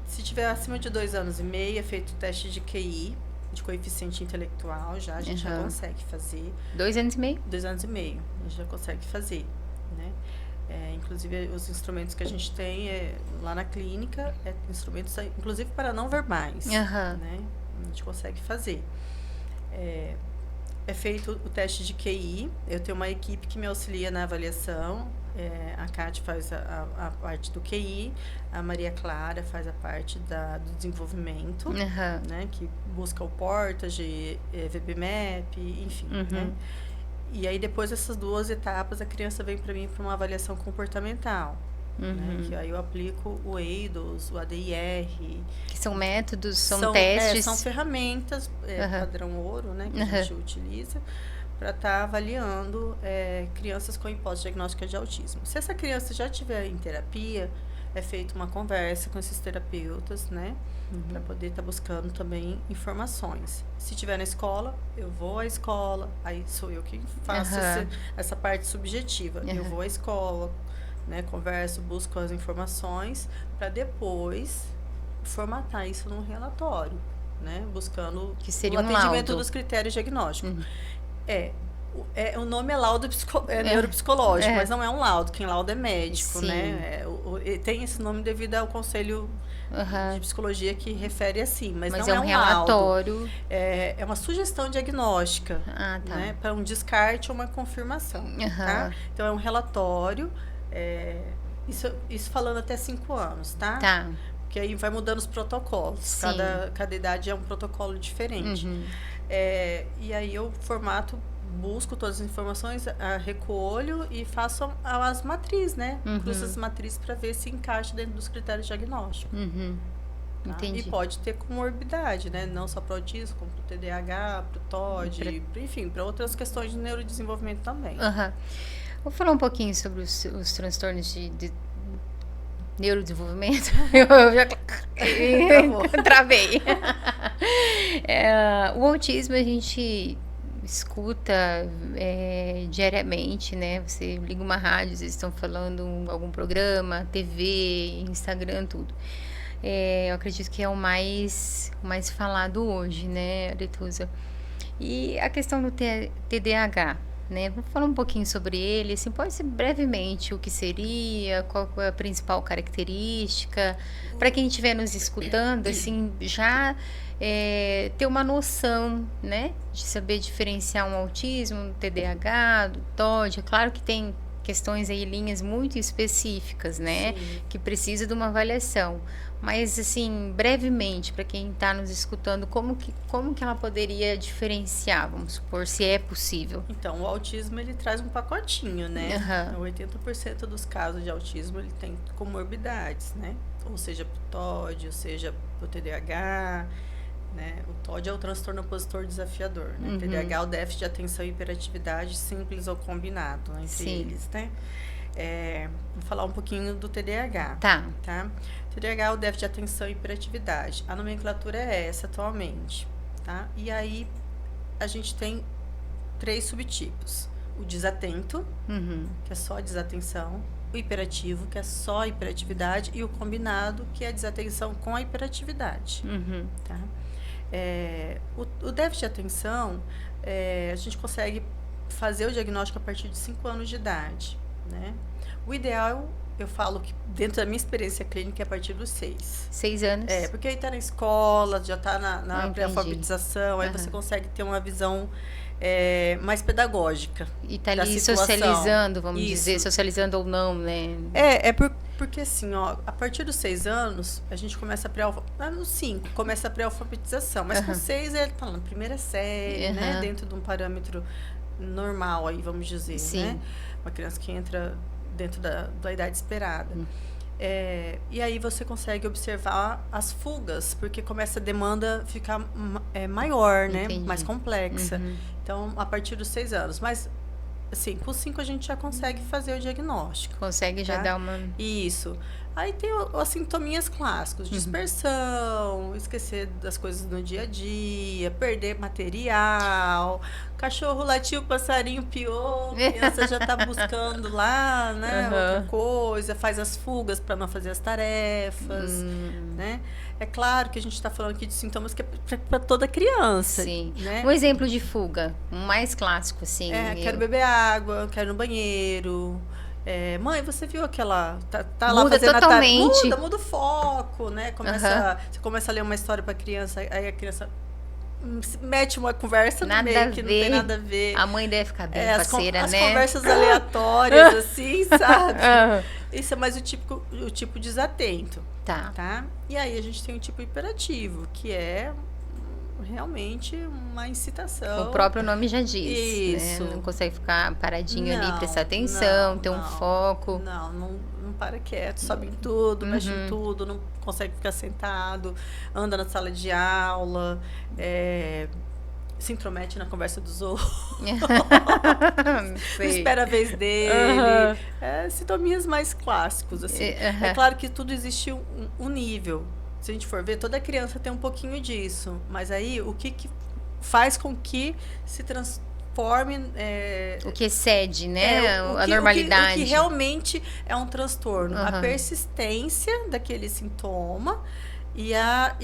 se tiver acima de 2 anos e meio, é feito o teste de QI, de coeficiente intelectual, já a gente já consegue fazer. 2 anos e meio? 2 anos e meio, a gente já consegue fazer, né? Inclusive, os instrumentos que a gente tem lá na clínica, instrumentos, inclusive, para não verbais, né? A gente consegue fazer. É feito o teste de QI, eu tenho uma equipe que me auxilia na avaliação, a Kátia faz a parte do QI, a Maria Clara faz a parte do desenvolvimento, né? Que busca o Portage, VB-MAP, enfim, né? E aí, depois dessas 2 etapas, a criança vem para mim para uma avaliação comportamental. Né? Que aí eu aplico o EIDOS, o ADIR. Que são métodos, são testes. São ferramentas, padrão ouro, né? Que a gente utiliza para estar avaliando crianças com hipótese diagnóstica de autismo. Se essa criança já estiver em terapia, é feita uma conversa com esses terapeutas, né? Para poder estar buscando também informações. Se estiver na escola, eu vou à escola, aí sou eu que faço essa parte subjetiva. Eu vou à escola, né, converso, busco as informações, para depois formatar isso num relatório, né? Buscando que seria o atendimento laudo dos critérios diagnósticos. O nome é laudo neuropsicológico, mas não é um laudo. Quem lauda é médico, né? Tem esse nome devido ao Conselho de Psicologia que refere assim, mas não é um relatório. Laudo. É uma sugestão diagnóstica, né? Para um descarte ou uma confirmação. Tá? Então, é um relatório, isso falando até 5 anos, tá? Porque aí vai mudando os protocolos. Cada idade é um protocolo diferente. E aí eu busco todas as informações, recolho e faço as matrizes, né? Cruzo as matrizes para ver se encaixa dentro dos critérios diagnósticos. Tá? Entendi. E pode ter comorbidade, né? Não só para o autismo, como para o TDAH, para o TOD, enfim, para outras questões de neurodesenvolvimento também. Vou falar um pouquinho sobre os transtornos de neurodesenvolvimento. Eu já travei. O autismo a gente escuta diariamente, né? Você liga uma rádio, eles estão falando algum programa, TV, Instagram, tudo. Eu acredito que é o mais falado hoje, né, Aretusa? E a questão do TDAH, né? Vamos falar um pouquinho sobre ele, assim, pode ser brevemente o que seria, qual é a principal característica, para quem estiver nos escutando, assim, já ter uma noção, né, de saber diferenciar um autismo, um TDAH, do TOD. É claro que tem questões aí, linhas muito específicas, né, que precisa de uma avaliação. Mas, assim, brevemente, para quem está nos escutando, como que ela poderia diferenciar, vamos supor, se é possível? Então, o autismo, ele traz um pacotinho, né? 80% dos casos de autismo, ele tem comorbidades, né? Ou seja, pro TOD, ou seja, pro TDAH, né? O TOD é o transtorno opositor desafiador, né? O TDAH é o déficit de atenção e hiperatividade simples ou combinado, né, entre eles, né? Vou falar um pouquinho do TDAH. Tá? TDAH é o déficit de atenção e hiperatividade. A nomenclatura é essa atualmente, tá? E aí, a gente tem 3 subtipos. O desatento, que é só desatenção. O hiperativo, que é só hiperatividade. E o combinado, que é desatenção com a hiperatividade. Tá? O déficit de atenção, a gente consegue fazer o diagnóstico a partir de 5 anos de idade, né? O ideal, eu falo que dentro da minha experiência clínica, é a partir dos 6. 6 anos? Porque aí tá na escola, já tá na pré-alfabetização, aí você consegue ter uma visão mais pedagógica. E tá ali socializando, vamos dizer, socializando ou não, né? Porque assim, ó, a partir dos 6 anos, a gente começa no 5, começa a pré-alfabetização, mas com 6 ele tá na primeira série, né? Dentro de um parâmetro normal aí, vamos dizer, né? Uma criança que entra dentro da idade esperada. E aí você consegue observar as fugas, porque começa a demanda ficar maior, né? Mais complexa. Então, a partir dos 6 anos. Mas, assim, com 5 a gente já consegue fazer o diagnóstico. Consegue já dar uma... Isso. Aí tem os sintominhas clássicos, dispersão, esquecer das coisas no dia a dia, perder material, cachorro latiu, passarinho piou, a criança já está buscando lá, né, outra coisa, faz as fugas para não fazer as tarefas, né? É claro que a gente está falando aqui de sintomas que é para toda criança. Sim. Né? Um exemplo de fuga, um mais clássico, assim. Quero beber água, quero ir no banheiro. Mãe, você viu aquela... Tá lá muda fazendo totalmente. Muda o foco, né? Você começa a ler uma história pra criança, aí a criança mete uma conversa no meio que não tem nada a ver. A mãe deve ficar bem faceira, as né? As conversas aleatórias, assim, sabe? Isso é mais o tipo desatento. Tá? E aí a gente tem o tipo hiperativo, que é realmente uma incitação. O próprio nome já diz. Isso. Né? Não consegue ficar paradinho ali, prestar atenção, ter um foco. Não para quieto, sobe em tudo, mexe em tudo, não consegue ficar sentado, anda na sala de aula, se intromete na conversa dos outros, não espera a vez dele. Sintominhas mais clássicos, assim. É claro que tudo existe um nível. Se a gente for ver, toda criança tem um pouquinho disso. Mas aí, o que faz com que se transforme... o que excede, né? A normalidade. O que realmente é um transtorno. A persistência daquele sintoma e a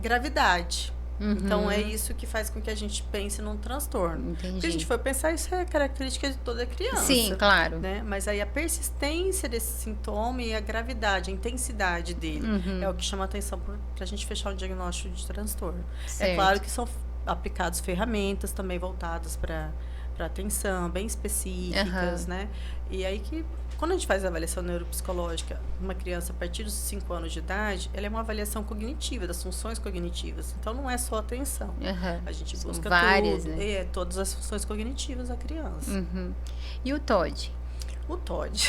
gravidade. Então, é isso que faz com que a gente pense num transtorno. Entendi. Se a gente for pensar, isso é característica de toda criança. Sim, claro. Né? Mas aí a persistência desse sintoma e a gravidade, a intensidade dele, é o que chama a atenção para a gente fechar um diagnóstico de transtorno. Certo. É claro que são aplicadas ferramentas também voltadas para atenção, bem específicas, né? E aí que... Quando a gente faz a avaliação neuropsicológica, uma criança a partir dos 5 anos de idade, ela é uma avaliação cognitiva, das funções cognitivas. Então, não é só atenção. A gente busca várias, tudo, né? Todas as funções cognitivas da criança. E o TOD? O TOD.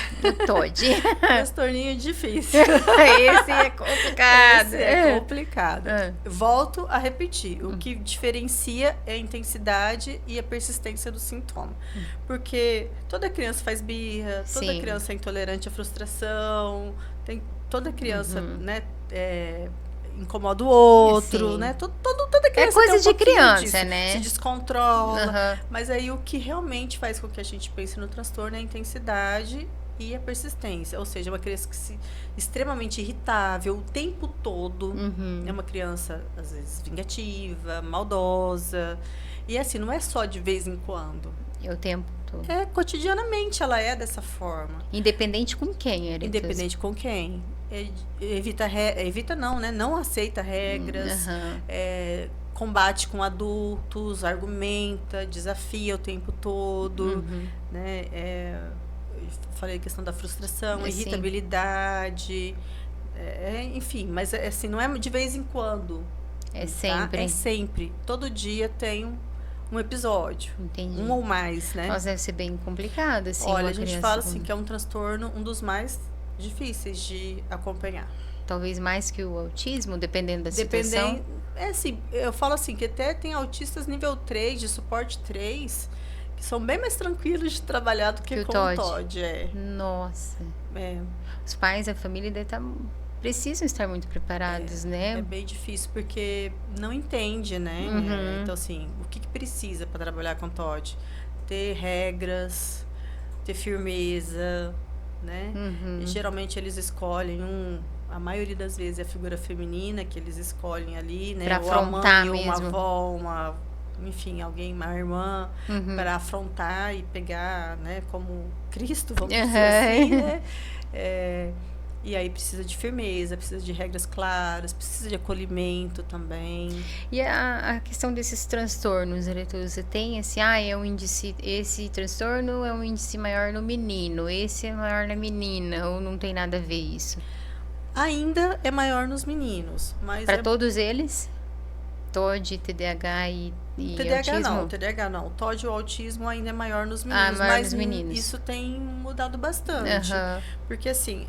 Transtorninho difícil. Esse é complicado. Esse é complicado. Volto a repetir. O que diferencia é a intensidade e a persistência do sintoma. Porque toda criança faz birra, toda criança é intolerante à frustração, toda criança, né, incomoda o outro, né? Toda criança é coisa tem de criança, disso, né? Se descontrola. Mas aí o que realmente faz com que a gente pense no transtorno é a intensidade e a persistência. Ou seja, uma criança extremamente irritável o tempo todo. É uma criança, às vezes, vingativa, maldosa. E assim, não é só de vez em quando. É o tempo todo. Cotidianamente ela é dessa forma. Independente com quem, Erika? Independente com quem. Evita não, né? Não aceita regras, combate com adultos, argumenta, desafia o tempo todo, né? Eu falei a questão da frustração, irritabilidade, enfim, mas assim, não é de vez em quando. É sempre. Tá? É sempre. Todo dia tem um episódio. Entendi. Um ou mais, né? Mas deve ser bem complicado, assim. Olha, a gente fala assim que é um transtorno, um dos mais difíceis de acompanhar. Talvez mais que o autismo, dependendo da situação? Assim, eu falo assim, que até tem autistas nível 3, de suporte 3, que são bem mais tranquilos de trabalhar do que com o TOD. Nossa. Os pais, a família precisam estar muito preparados, né? É bem difícil, porque não entende, né? Então, assim, o que precisa para trabalhar com TOD? Ter regras, ter firmeza, né? Geralmente eles escolhem a maioria das vezes é a figura feminina que eles escolhem ali, né? Pra ou a mãe, ou uma avó, enfim, uma irmã, para afrontar e pegar, né? Como Cristo, vamos dizer assim, né? E aí precisa de firmeza, precisa de regras claras, precisa de acolhimento também. E a questão desses transtornos, você tem assim, é um índice, esse transtorno é um índice maior no menino, esse é maior na menina, ou não tem nada a ver isso? Ainda é maior nos meninos, mas para todos eles? TOD, TDAH e autismo? TDAH não. O TOD e o autismo ainda é maior nos meninos, mas isso tem mudado bastante. Porque, assim,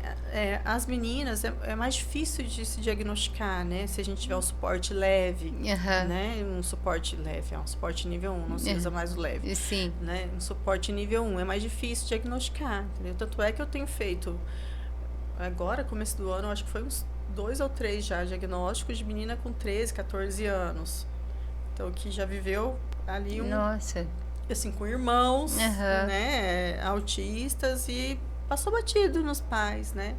as meninas é mais difícil de se diagnosticar, né? Se a gente tiver um suporte leve, né? Um suporte leve, um suporte nível 1, não se usa mais o leve. Sim. Né? Um suporte nível 1 é mais difícil diagnosticar, entendeu? Tanto é que eu tenho feito agora, começo do ano, acho que foi uns 2 ou 3 já diagnósticos de menina com 13, 14 anos. Então, que já viveu ali Nossa. assim, com irmãos, Aham. né, autistas e passou batido nos pais, né?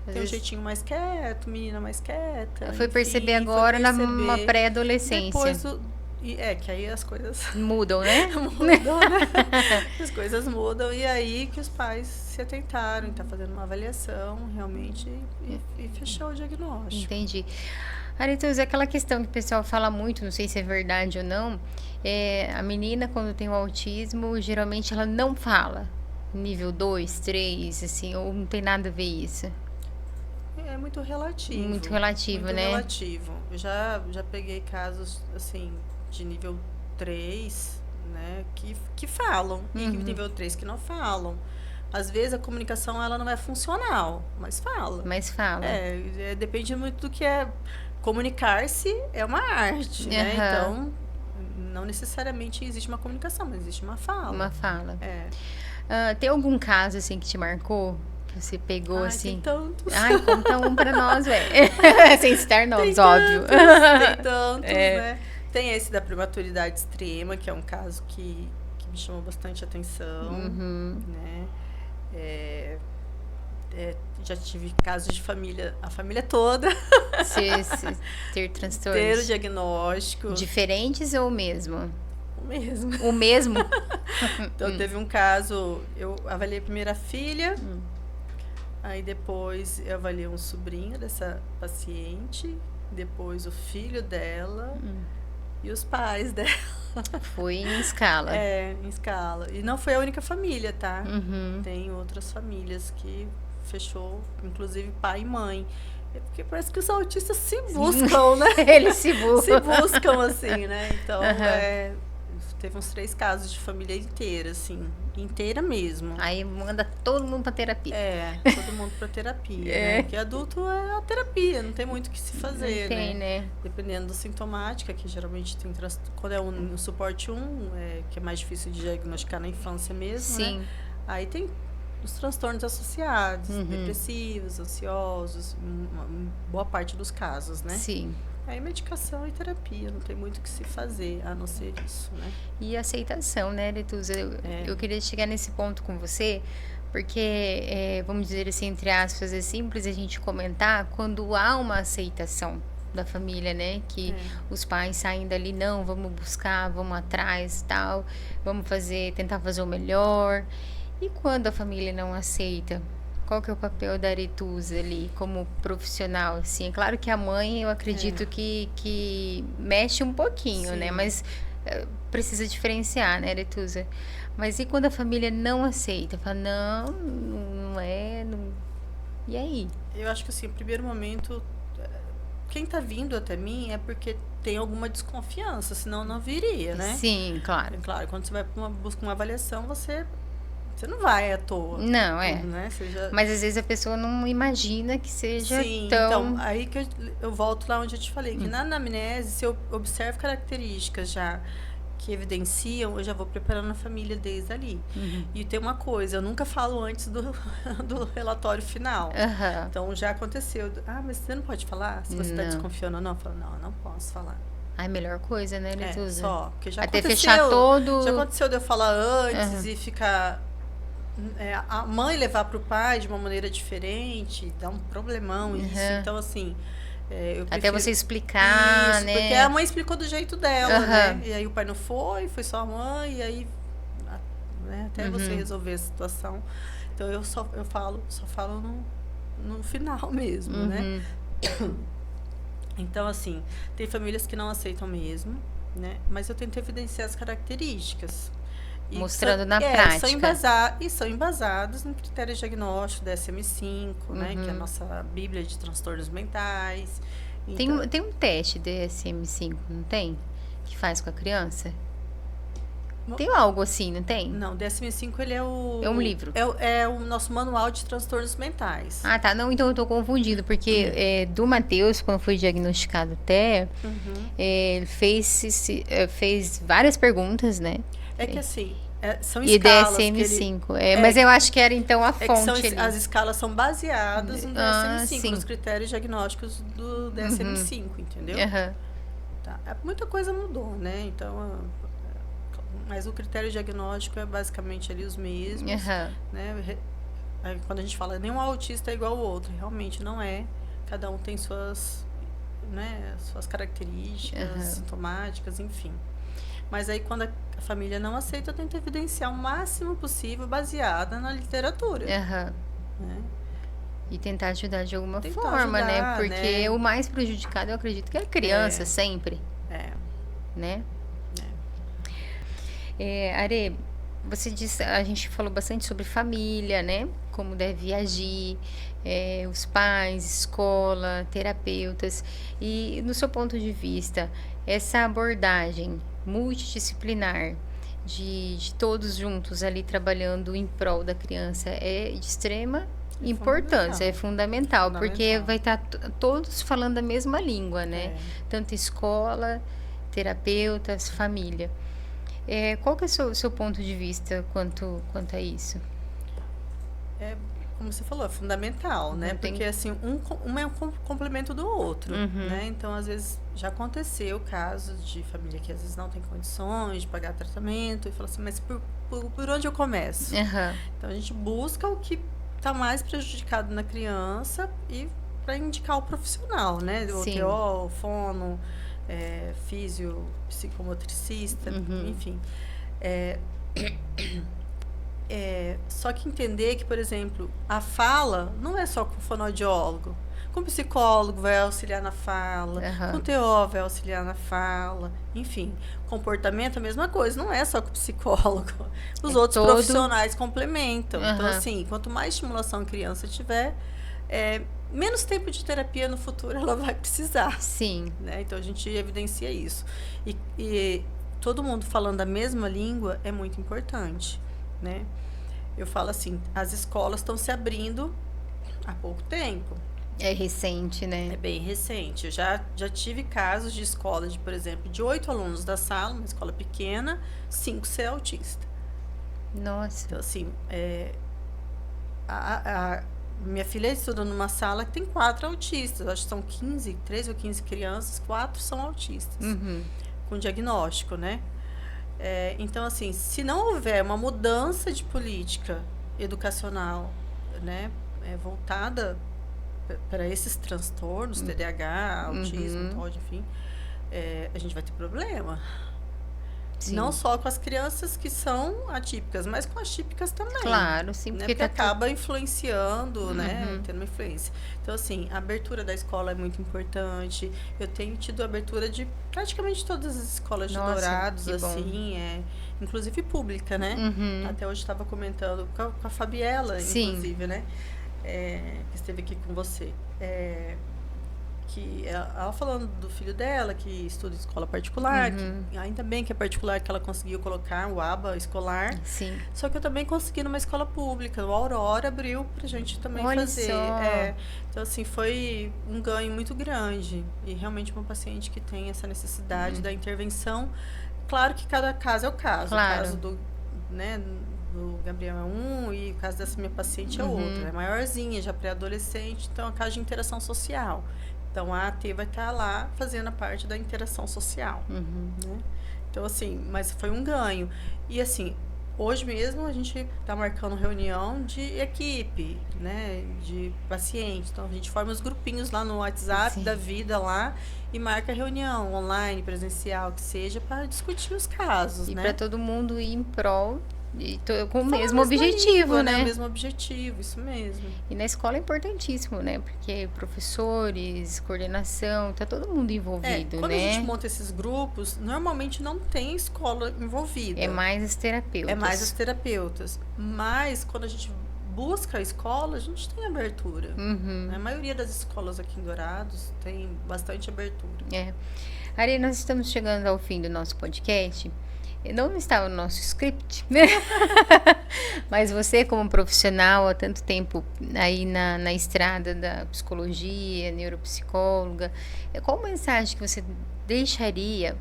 Às Tem um vezes jeitinho mais quieto, menina mais quieta, foi perceber enfim, foi agora numa perceber. pré-adolescência. Depois que aí as coisas Mudam, né? mudam, né? As coisas mudam e aí que os pais se atentaram e tá fazendo uma avaliação realmente e fechou o diagnóstico. Entendi. Aretuza, aquela questão que o pessoal fala muito, não sei se é verdade ou não, a menina quando tem o autismo, geralmente ela não fala. Nível 2, 3, assim, ou não tem nada a ver isso. É muito relativo. Muito relativo, Muito né? relativo. Eu já peguei casos, assim, de nível 3, né, que falam. E nível 3 que não falam. Às vezes a comunicação ela não é funcional, mas fala. Mas fala. Depende muito do que é. Comunicar-se é uma arte, né? Aham. Então, não necessariamente existe uma comunicação, mas existe uma fala. Uma fala. É. Tem algum caso, assim, que te marcou? Que você pegou, Ai, assim? tem tantos. Ai, conta um pra nós, velho. Sem citar nomes, Tem óbvio. Tem tantos, né? Tem esse da prematuridade extrema, que é um caso que me chamou bastante atenção, né? Já tive casos de família, a família toda, Ter transtornos. ter o diagnóstico. Diferentes ou o mesmo? O mesmo. O mesmo? Então, teve um caso, eu avaliei primeiro a filha, aí depois eu avaliei um sobrinho dessa paciente, depois o filho dela e os pais dela. Foi em escala. Em escala. E não foi a única família, tá? Uhum. Tem outras famílias que fechou, inclusive pai e mãe. É porque parece que os autistas se buscam, né? Eles se buscam. Se buscam, assim, né? Então, teve uns 3 casos de família inteira, assim. Inteira mesmo. Aí manda todo mundo pra terapia. Todo mundo pra terapia, né? Porque adulto é a terapia, não tem muito o que se fazer, Não tem, né? Dependendo da sintomática, que geralmente tem quando é um suporte 1, que é mais difícil de diagnosticar na infância mesmo, Sim. né? Aí tem os transtornos associados, depressivos, ansiosos, boa parte dos casos, né? Sim. Aí medicação e terapia, não tem muito o que se fazer a não ser isso, né? E aceitação, né, Letuza? Eu queria chegar nesse ponto com você, porque, vamos dizer assim, entre aspas, é simples a gente comentar quando há uma aceitação da família, né? Que os pais saem dali, não, vamos buscar, vamos atrás, tal, vamos tentar fazer o melhor. E quando a família não aceita? Qual que é o papel da Aretuza ali como profissional, assim? É claro que a mãe, eu acredito que mexe um pouquinho, né? Mas precisa diferenciar, né, Aretuza? Mas e quando a família não aceita? Fala, não é... Não... E aí? Eu acho que, assim, o primeiro momento, quem tá vindo até mim é porque tem alguma desconfiança, senão não viria, né? Sim, claro. Claro, quando você vai buscar uma avaliação, você não vai à toa. Não, né? Mas às vezes a pessoa não imagina que seja Sim, tão... então, aí que eu volto lá onde eu te falei, que na anamnese, se eu observo características já que evidenciam, eu já vou preparando a família desde ali. E tem uma coisa, eu nunca falo antes do relatório final. Então, já aconteceu. Mas você não pode falar? Se você está desconfiando ou não? Eu falo, não posso falar. A melhor coisa, né, Letuza? Só, porque já até aconteceu. Fechar todo... Já aconteceu de eu falar antes e ficar... a mãe levar para o pai de uma maneira diferente, dá um problemão isso. Então, assim... eu prefiro... Até você explicar, isso, né? Porque a mãe explicou do jeito dela, né? E aí o pai não foi só a mãe, e aí... Né? Até você resolver a situação. Então, eu só falo no final mesmo, né? Então, assim, tem famílias que não aceitam mesmo, né? Mas eu tento evidenciar as características. Mostrando na prática. São embasados no critério diagnóstico da DSM-5, né? Que é a nossa bíblia de transtornos mentais. Então, tem um teste DSM-5, não tem? Que faz com a criança? Tem algo assim, não tem? Não, o DSM-5 ele é o... É um livro. É o nosso manual de transtornos mentais. Ah, tá. Não, então eu tô confundindo, porque do Matheus, quando foi diagnosticado até, ele fez várias perguntas, né? É que assim, São E escalas que DSM-5. Mas eu acho que era então a que são, fonte ali. as escalas são baseadas no DSM-5, sim. nos critérios diagnósticos do DSM-5, entendeu? Aham. Tá. Muita coisa mudou, né? Então, mas o critério diagnóstico é basicamente ali os mesmos, Aham. né? Quando a gente fala nenhum autista é igual ao outro, realmente não é. Cada um tem suas, né, suas características sintomáticas, enfim. Mas aí quando a família não aceita, tenta evidenciar o máximo possível baseada na literatura, Aham. né? E tentar ajudar de alguma Tentar forma, né? ajudar, Porque né? o mais prejudicado, eu acredito que é a criança, sempre, É, né? é. Are, você disse, a gente falou bastante sobre família, né? Como deve agir, os pais, escola, terapeutas. E no seu ponto de vista, essa abordagem multidisciplinar de todos juntos ali trabalhando em prol da criança é de extrema importância, é fundamental, porque vai estar todos falando a mesma língua, né? Tanto escola, terapeutas, família. Qual que é o seu ponto de vista quanto a isso? Como você falou, é fundamental, né? Porque assim, um é um complemento do outro, né? Então, às vezes, já aconteceu casos de família que às vezes não tem condições de pagar tratamento e fala assim, mas por onde eu começo? Então, a gente busca o que está mais prejudicado na criança e para indicar o profissional, né? O TO, o fono, físio, psicomotricista, enfim. Só que entender que, por exemplo, a fala não é só com o fonoaudiólogo. Com o psicólogo vai auxiliar na fala, com o TO vai auxiliar na fala, enfim. Comportamento é a mesma coisa, não é só com o psicólogo. Os outros profissionais complementam. Então, assim, quanto mais estimulação a criança tiver, menos tempo de terapia no futuro ela vai precisar. Sim. Né? Então, a gente evidencia isso. E todo mundo falando a mesma língua é muito importante, né? Eu falo assim, as escolas estão se abrindo há pouco tempo. É recente, né? É bem recente. Eu já tive casos de escola, por exemplo, de 8 alunos da sala, uma escola pequena, 5 ser autista. Nossa. Então, assim, minha filha estuda numa sala que tem 4 autistas. Acho que são 13 ou 15 crianças, 4 são autistas. Com diagnóstico, né? Então, assim, se não houver uma mudança de política educacional, né, voltada para esses transtornos, TDAH, autismo, TOD, enfim, a gente vai ter problema. Sim. Não só com as crianças que são atípicas, mas com as típicas também. Claro, sim. Né? Porque acaba influenciando, né? Tendo uma influência. Então, assim, a abertura da escola é muito importante. Eu tenho tido a abertura de praticamente todas as escolas de Dourados, assim, inclusive pública, né? Até hoje estava comentando com a Fabiela, inclusive, né? Que esteve aqui com você. Que ela falando do filho dela, que estuda em escola particular, que ainda bem que é particular, que ela conseguiu colocar o aba escolar. Sim. Só que eu também consegui numa escola pública. O Aurora abriu pra gente também fazer. Então, assim, foi um ganho muito grande. E realmente uma paciente que tem essa necessidade da intervenção. Claro que cada caso é o caso. Claro. O caso do Gabriel é um e o caso dessa minha paciente é outro. É maiorzinha, já pré-adolescente, então é um caso de interação social. Então, a AT vai estar lá fazendo a parte da interação social. Né? Então, assim, mas foi um ganho. E, assim, hoje mesmo a gente está marcando reunião de equipe, né? De pacientes. Então, a gente forma os grupinhos lá no WhatsApp da vida lá e marca reunião online, presencial, que seja, para discutir os casos, né? E para todo mundo ir em prol com o mesmo objetivo, língua, né? O mesmo objetivo, isso mesmo. E na escola é importantíssimo, né? Porque professores, coordenação, tá todo mundo envolvido, quando né? Quando a gente monta esses grupos, normalmente não tem escola envolvida. É mais as terapeutas. Mas quando a gente busca a escola, a gente tem abertura. A maioria das escolas aqui em Dourados tem bastante abertura. Ari, nós estamos chegando ao fim do nosso podcast. Não estava no nosso script, né? Mas você, como profissional há tanto tempo aí na estrada da psicologia, neuropsicóloga, qual mensagem que você deixaria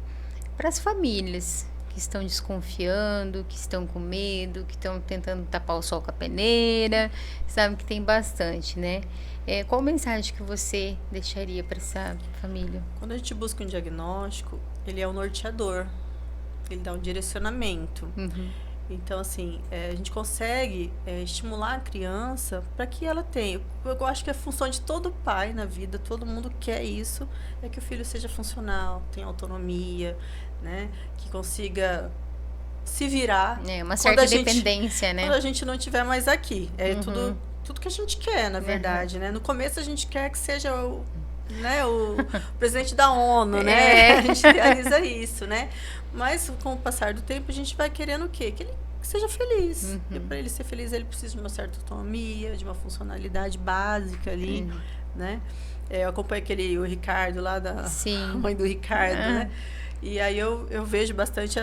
para as famílias que que estão desconfiando, que estão com medo, que estão tentando tapar o sol com a peneira, sabe que tem bastante, né? Qual mensagem que você deixaria para essa família? Quando a gente busca um diagnóstico, ele é o norteador, ele dá um direcionamento. Então, assim, a gente consegue estimular a criança para que ela tenha. Eu acho que a função de todo pai na vida, todo mundo quer isso, é que o filho seja funcional, tenha autonomia, né? Que consiga se virar. Uma certa independência, né? Quando a gente não estiver mais aqui. É tudo que a gente quer, na verdade, né? No começo a gente quer que seja o presidente da ONU, né? A gente realiza isso, né? Mas com o passar do tempo a gente vai querendo o quê? Que ele seja feliz. E para ele ser feliz ele precisa de uma certa autonomia, de uma funcionalidade básica ali, né? Eu acompanho o Ricardo lá da mãe do Ricardo, né? E aí eu vejo bastante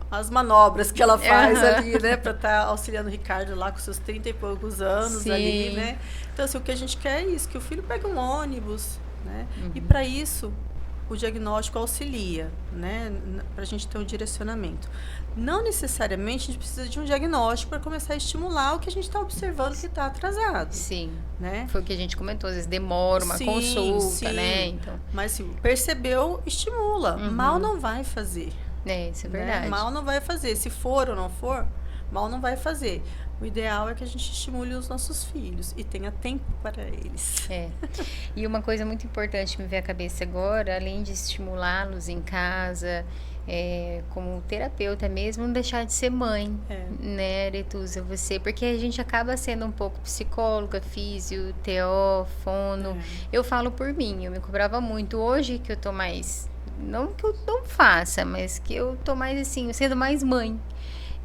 as manobras que ela faz ali, né? Para estar auxiliando o Ricardo lá com seus 30 e poucos anos ali, né? Então, assim, o que a gente quer é isso, que o filho pegue um ônibus, né? E para isso, o diagnóstico auxilia, né? Para a gente ter um direcionamento. Não necessariamente a gente precisa de um diagnóstico para começar a estimular o que a gente está observando que está atrasado. Sim. Né? Foi o que a gente comentou, às vezes demora uma consulta, né? Então... Mas se percebeu, estimula. Mal não vai fazer. Isso é verdade. Né? Mal não vai fazer. Se for ou não for, mal não vai fazer. O ideal é que a gente estimule os nossos filhos e tenha tempo para eles. E uma coisa muito importante que me veio à cabeça agora, além de estimulá-los em casa, como terapeuta mesmo, não deixar de ser mãe, né, Aretusa? Porque a gente acaba sendo um pouco psicóloga, físio, TO, fono. Eu falo por mim, eu me cobrava muito. Hoje que eu tô mais, não que eu não faça, mas que eu tô mais assim, sendo mais mãe.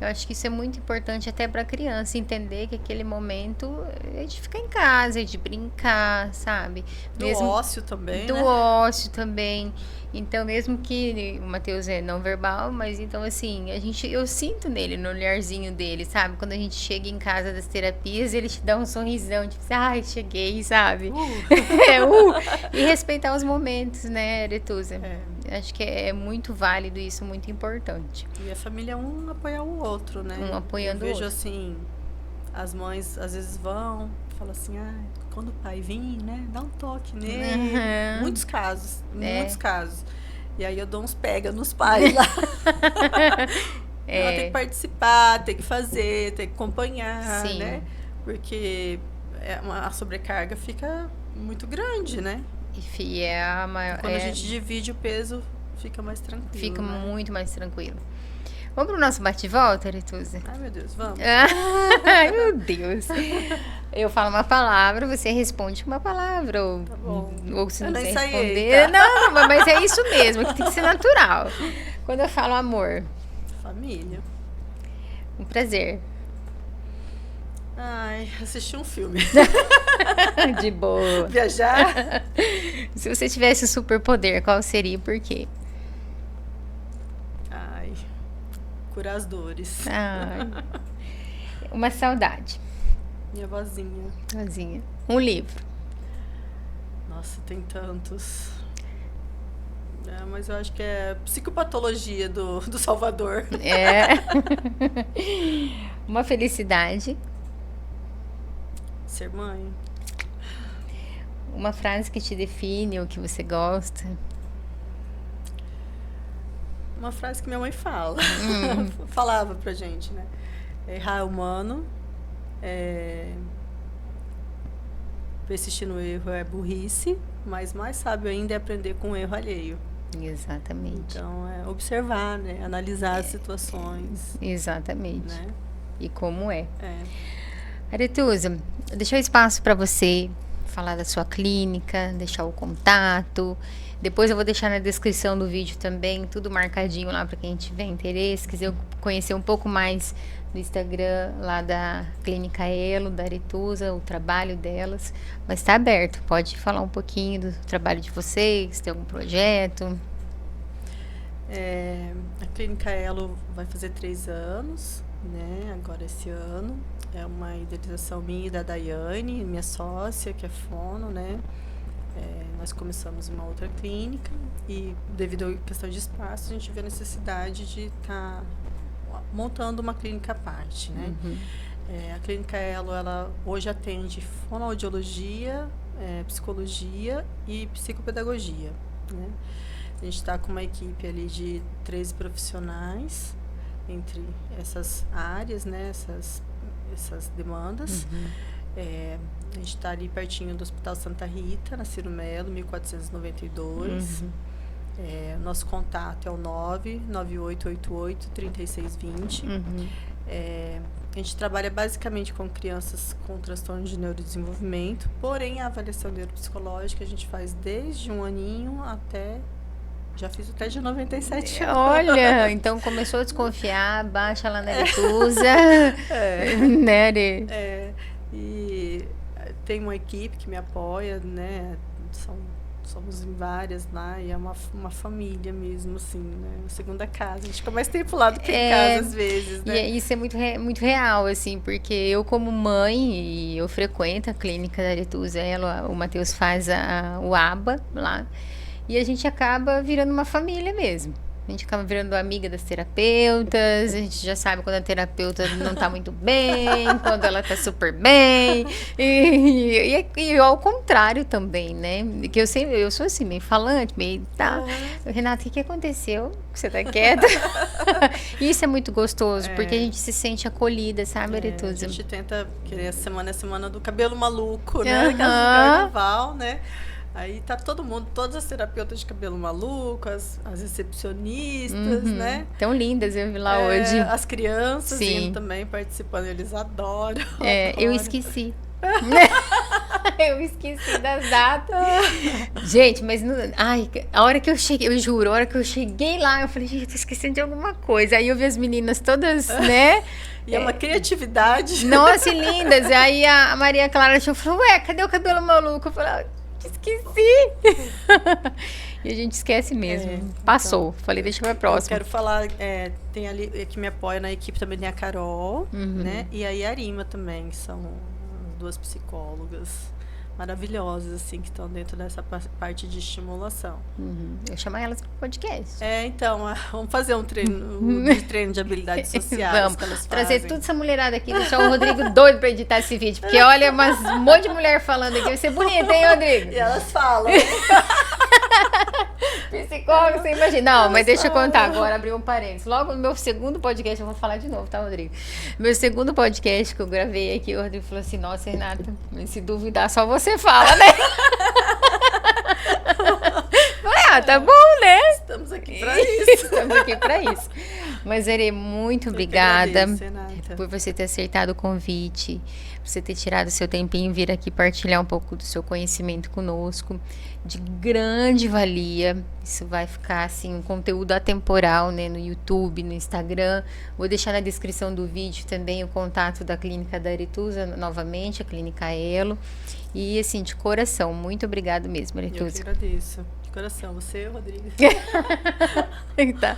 Eu acho que isso é muito importante até para a criança entender que aquele momento é de ficar em casa, é de brincar, sabe? Do ócio também, do ócio também. Então, mesmo que o Matheus é não verbal, mas então assim, eu sinto nele, no olharzinho dele, sabe? Quando a gente chega em casa das terapias, ele te dá um sorrisão, tipo, ai, cheguei, sabe? E respeitar os momentos, né, Aretusa? Acho que é muito válido isso, muito importante. E a família um apoiar o outro, né? Um apoiando o outro. Eu vejo assim, as mães às vezes falam assim, quando o pai vir, né, dá um toque nele. Muitos casos. E aí eu dou uns pega nos pais lá. Ela tem que participar, tem que fazer, tem que acompanhar, né? Porque a sobrecarga fica muito grande, né? E a maior, quando a gente divide o peso, fica mais tranquilo. Fica muito mais tranquilo. Vamos pro nosso bate-volta, Aretusa? Ai, meu Deus, vamos. Ai, meu Deus. Eu falo uma palavra, você responde uma palavra. Tá bom. Ou se não ensaiei, responder... Tá? Não, mas é isso mesmo, que tem que ser natural. Quando eu falo amor. Família. Um prazer. Assistir um filme. De boa. Viajar. Se você tivesse superpoder, qual seria e por quê? Curar as dores. Uma saudade. Minha vozinha. Um livro. Nossa, tem tantos. Mas eu acho que é Psicopatologia do Salvador. Uma felicidade. Ser mãe. Uma frase que te define ou que você gosta. Uma frase que minha mãe falava pra gente, né? Errar é humano, persistir no erro é burrice, mas mais sábio ainda é aprender com o erro alheio. Exatamente. Então, observar, né? Analisar as situações. Exatamente. Né? E como é. Aretusa, deixar espaço para você falar da sua clínica, deixar o contato. Depois eu vou deixar na descrição do vídeo também, tudo marcadinho lá para quem tiver interesse, quiser conhecer um pouco mais do Instagram lá da Clínica Elo, da Aretusa, o trabalho delas. Mas está aberto, pode falar um pouquinho do trabalho de vocês, tem algum projeto? A Clínica Elo vai fazer 3 anos, né? Agora esse ano. É uma idealização minha e da Daiane, minha sócia, que é fono, né? Nós começamos uma outra clínica e, devido à questão de espaço, a gente vê a necessidade de estar montando uma clínica à parte, né? A Clínica Elo, ela hoje atende fonoaudiologia, psicologia e psicopedagogia, né? A gente está com uma equipe ali de 13 profissionais entre essas áreas, né? Essas demandas. A gente está ali pertinho do Hospital Santa Rita, na Ciro Melo, 1492. Nosso contato é o 99888-3620. A gente trabalha basicamente com crianças com transtorno de neurodesenvolvimento, porém a avaliação neuropsicológica a gente faz desde 1 aninho até... Já fiz até de 97 anos. Olha, então começou a desconfiar, baixa lá na Aretusa. Né, Are? E tem uma equipe que me apoia, né? Somos em várias lá e é uma família mesmo, assim, né? Uma segunda casa. A gente fica mais tempo lá do que em casa, às vezes, né? E isso é muito real, assim, porque eu, como mãe, e eu frequento a clínica da Aretusa, o Matheus faz o ABA lá, e a gente acaba virando uma família mesmo. A gente acaba virando amiga das terapeutas, a gente já sabe quando a terapeuta não tá muito bem, quando ela tá super bem, e ao contrário também, né? Que eu sou assim, meio falante, meio tá. Renata, o que aconteceu? Você tá quieta? Isso é muito gostoso, porque a gente se sente acolhida, sabe, Aretusa? A gente tenta, querer a semana do cabelo maluco, né? Carnaval, né? Aí tá todo mundo, todas as terapeutas de cabelo maluco, as recepcionistas, né? Tão lindas, eu vi lá hoje. As crianças indo também, participando, eles adoram. Eu esqueci. Eu esqueci das datas. Gente, mas a hora que eu cheguei, eu juro, a hora que eu cheguei lá, eu falei, gente, tô esquecendo de alguma coisa. Aí eu vi as meninas todas, né? E é uma criatividade. Nossa, lindas. Aí a Maria Clara falou, ué, cadê o cabelo maluco? Eu falei, esqueci. E a gente esquece mesmo. Passou. Então, falei, deixa pra próxima. Eu quero falar, tem ali que me apoia na equipe também, tem a Carol, né? E a Yarima também, que são 2 psicólogas maravilhosas, assim, que estão dentro dessa parte de estimulação. Eu chamo elas pro podcast. Então, vamos fazer um treino de habilidades sociais. Vamos que elas trazer toda essa mulherada aqui, deixar o Rodrigo doido pra editar esse vídeo, porque olha, um monte de mulher falando aqui, vai ser bonito, hein, Rodrigo? E elas falam. Psicólogo, você imagina. Não, mas deixa eu contar agora, abrir um parênteses. Logo no meu segundo podcast, eu vou falar de novo, tá, Rodrigo? Meu segundo podcast que eu gravei aqui, o Rodrigo falou assim, nossa, Renata, se duvidar, só você fala, né? Falei, tá bom, né? Estamos aqui pra isso. Estamos aqui pra isso. Mas, Ere, muito obrigada por você ter aceitado o convite, por você ter tirado seu tempinho e vir aqui partilhar um pouco do seu conhecimento conosco, de grande valia. Isso vai ficar, assim, um conteúdo atemporal, né, no YouTube, no Instagram. Vou deixar na descrição do vídeo também o contato da Clínica da Aretusa, novamente, a Clínica Elo. E, assim, de coração, muito obrigado mesmo, Aretusa. Eu que agradeço. De coração, você, Rodrigo. Tá.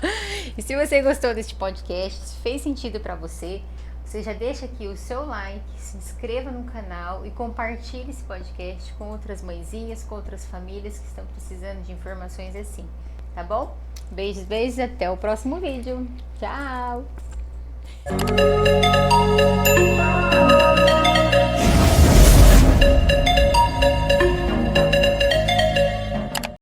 E se você gostou deste podcast, se fez sentido para você, você já deixa aqui o seu like, se inscreva no canal e compartilhe esse podcast com outras mãezinhas, com outras famílias que estão precisando de informações assim, tá bom? Beijos, beijos, até o próximo vídeo. Tchau!